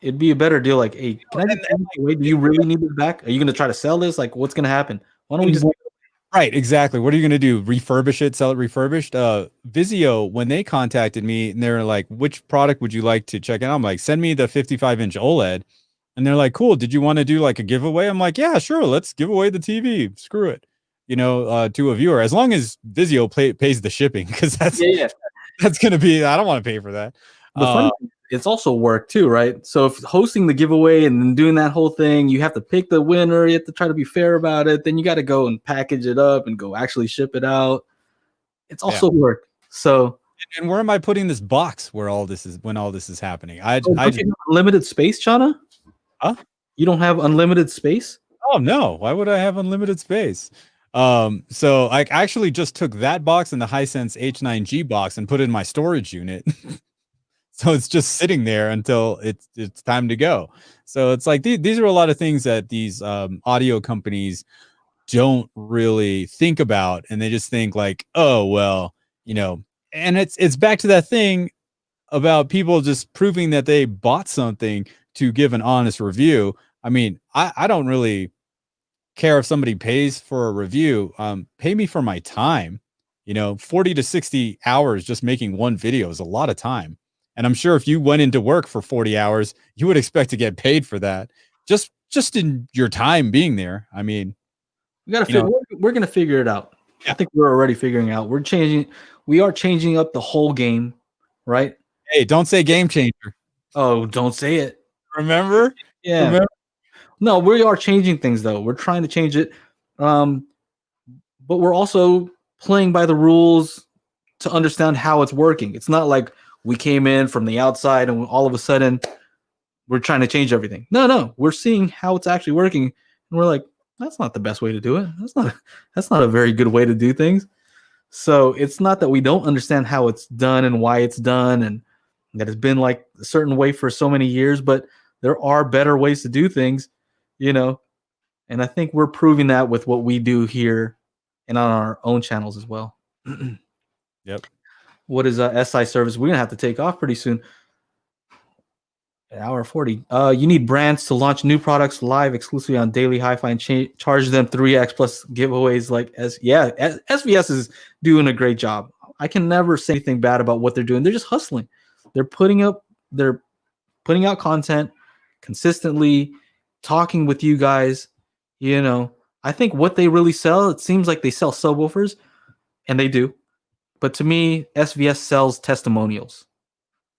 It'd be a better deal. Like, hey, can I just give it away? Do you really need this back? Are you going to try to sell this? Like, what's going to happen? Why don't we just? Right, exactly. What are you going to do? Refurbish it, sell it refurbished? Vizio, when they contacted me and they're like, which product would you like to check out? I'm like, send me the 55-inch OLED. And they're like, cool. Did you want to do like a giveaway? I'm like, yeah, sure. Let's give away the TV. Screw it. You know, to a viewer, as long as Vizio pays the shipping, because that's going to be, I don't want to pay for that. The funny thing, it's also work too, right? So if hosting the giveaway and then doing that whole thing, you have to pick the winner. You have to try to be fair about it. Then you got to go and package it up and go actually ship it out. It's also work. So, and where am I putting this box when all this is happening? I just unlimited space, Chana? Huh? You don't have unlimited space? Oh no! Why would I have unlimited space? So I actually just took that box and the Hisense H9G box and put it in my storage unit. So it's just sitting there until it's time to go. So it's like these are a lot of things that these audio companies don't really think about, and they just think like, oh well, you know. And it's back to that thing about people just proving that they bought something to give an honest review. I mean, I don't really care if somebody pays for a review. Pay me for my time. You know, 40 to 60 hours just making one video is a lot of time. And I'm sure if you went into work for 40 hours, you would expect to get paid for that. Just in your time being there. I mean, we're going to figure it out. Yeah. I think we're already figuring out. We're changing. we are changing up the whole game, right? Hey, don't say game changer. Oh, don't say it. Remember? Yeah. Remember? No, we are changing things though. We're trying to change it. But we're also playing by the rules to understand how it's working. It's not like we came in from the outside and all of a sudden we're trying to change everything. No, we're seeing how it's actually working, and we're like, that's not the best way to do it. That's not a very good way to do things. So it's not that we don't understand how it's done and why it's done, and that it's been like a certain way for so many years, but there are better ways to do things, you know. And I think we're proving that with what we do here and on our own channels as well. Yep. What is a SI service? We're gonna have to take off pretty soon. An hour 40. You need brands to launch new products live exclusively on Daily HiFi and charge them 3x plus giveaways like SVS is doing a great job. I can never say anything bad about what they're doing. They're just hustling. They're putting out content consistently, talking with you guys. You know, I think what they really sell, it seems like they sell subwoofers, and they do. But to me, SVS sells testimonials,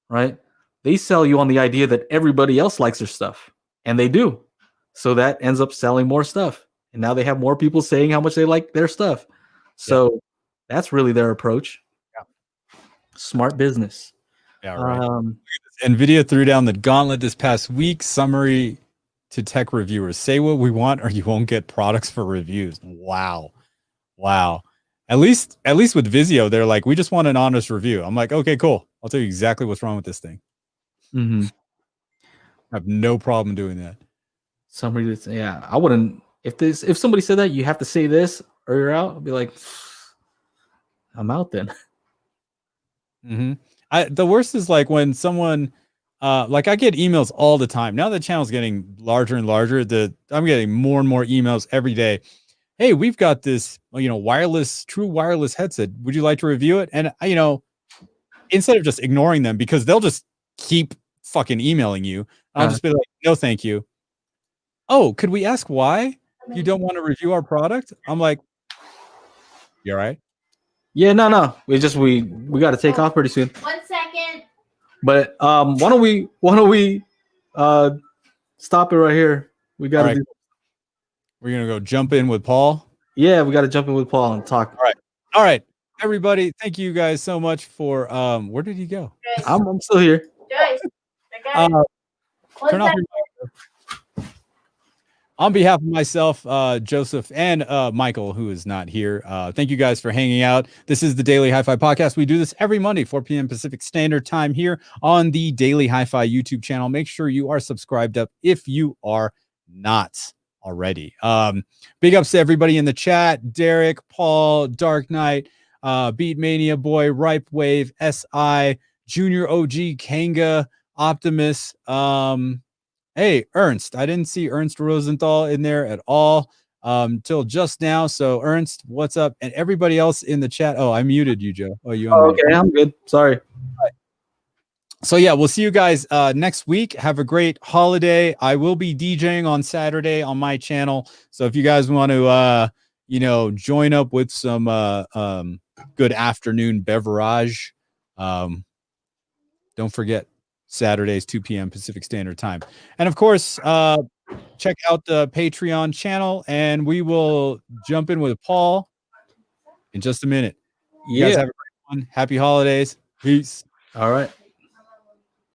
right? They sell you on the idea that everybody else likes their stuff, and they do. So that ends up selling more stuff. And now they have more people saying how much they like their stuff. So that's really their approach. Yeah. Smart business. Yeah, right. NVIDIA threw down the gauntlet this past week. Summary to tech reviewers: say what we want or you won't get products for reviews. Wow. At least with Vizio, they're like, we just want an honest review. I'm like, okay, cool. I'll tell you exactly what's wrong with this thing. Mm-hmm. I have no problem doing that. Somebody that's, I wouldn't, if somebody said that you have to say this or you're out, I'd be like, I'm out then. Mm-hmm. The worst is like when someone like I get emails all the time. Now the channel's getting larger and larger. I'm getting more and more emails every day. Hey, we've got this, true wireless headset. Would you like to review it? And instead of just ignoring them, because they'll just keep fucking emailing you, I'll just be like, no, thank you. Oh, could we ask why you don't want to review our product? I'm like, you all right? Yeah, no. We got to take off pretty soon. 1 second. But why don't we stop it right here? We got to. We're gonna go jump in with Paul. Yeah, we got to jump in with Paul and talk. All right, everybody. Thank you guys so much for. Where did he go? I'm still here. Joyce, turn off your mic. On behalf of myself, Joseph, and Michael, who is not here, thank you guys for hanging out. This is the Daily HiFi Podcast. We do this every Monday, 4 p.m. Pacific Standard Time here on the Daily HiFi YouTube channel. Make sure you are subscribed up if you are not already. Big ups to everybody in the chat: Derek, Paul, Dark Knight, Beat Mania Boy, Ripe Wave, SI, Junior OG, Kanga, Optimus, hey, Ernst. I didn't see Ernst Rosenthal in there at all till just now. So Ernst, what's up? And everybody else in the chat. Oh, I muted you, Joe. Oh, you unmuted. Okay, I'm good. Sorry. Right. So yeah, we'll see you guys next week. Have a great holiday. I will be DJing on Saturday on my channel. So if you guys want to join up with some good afternoon beverage, don't forget Saturdays, 2 p.m. Pacific Standard Time. And of course, check out the Patreon channel, and we will jump in with Paul in just a minute. You guys have a great one. Happy holidays. Peace. All right.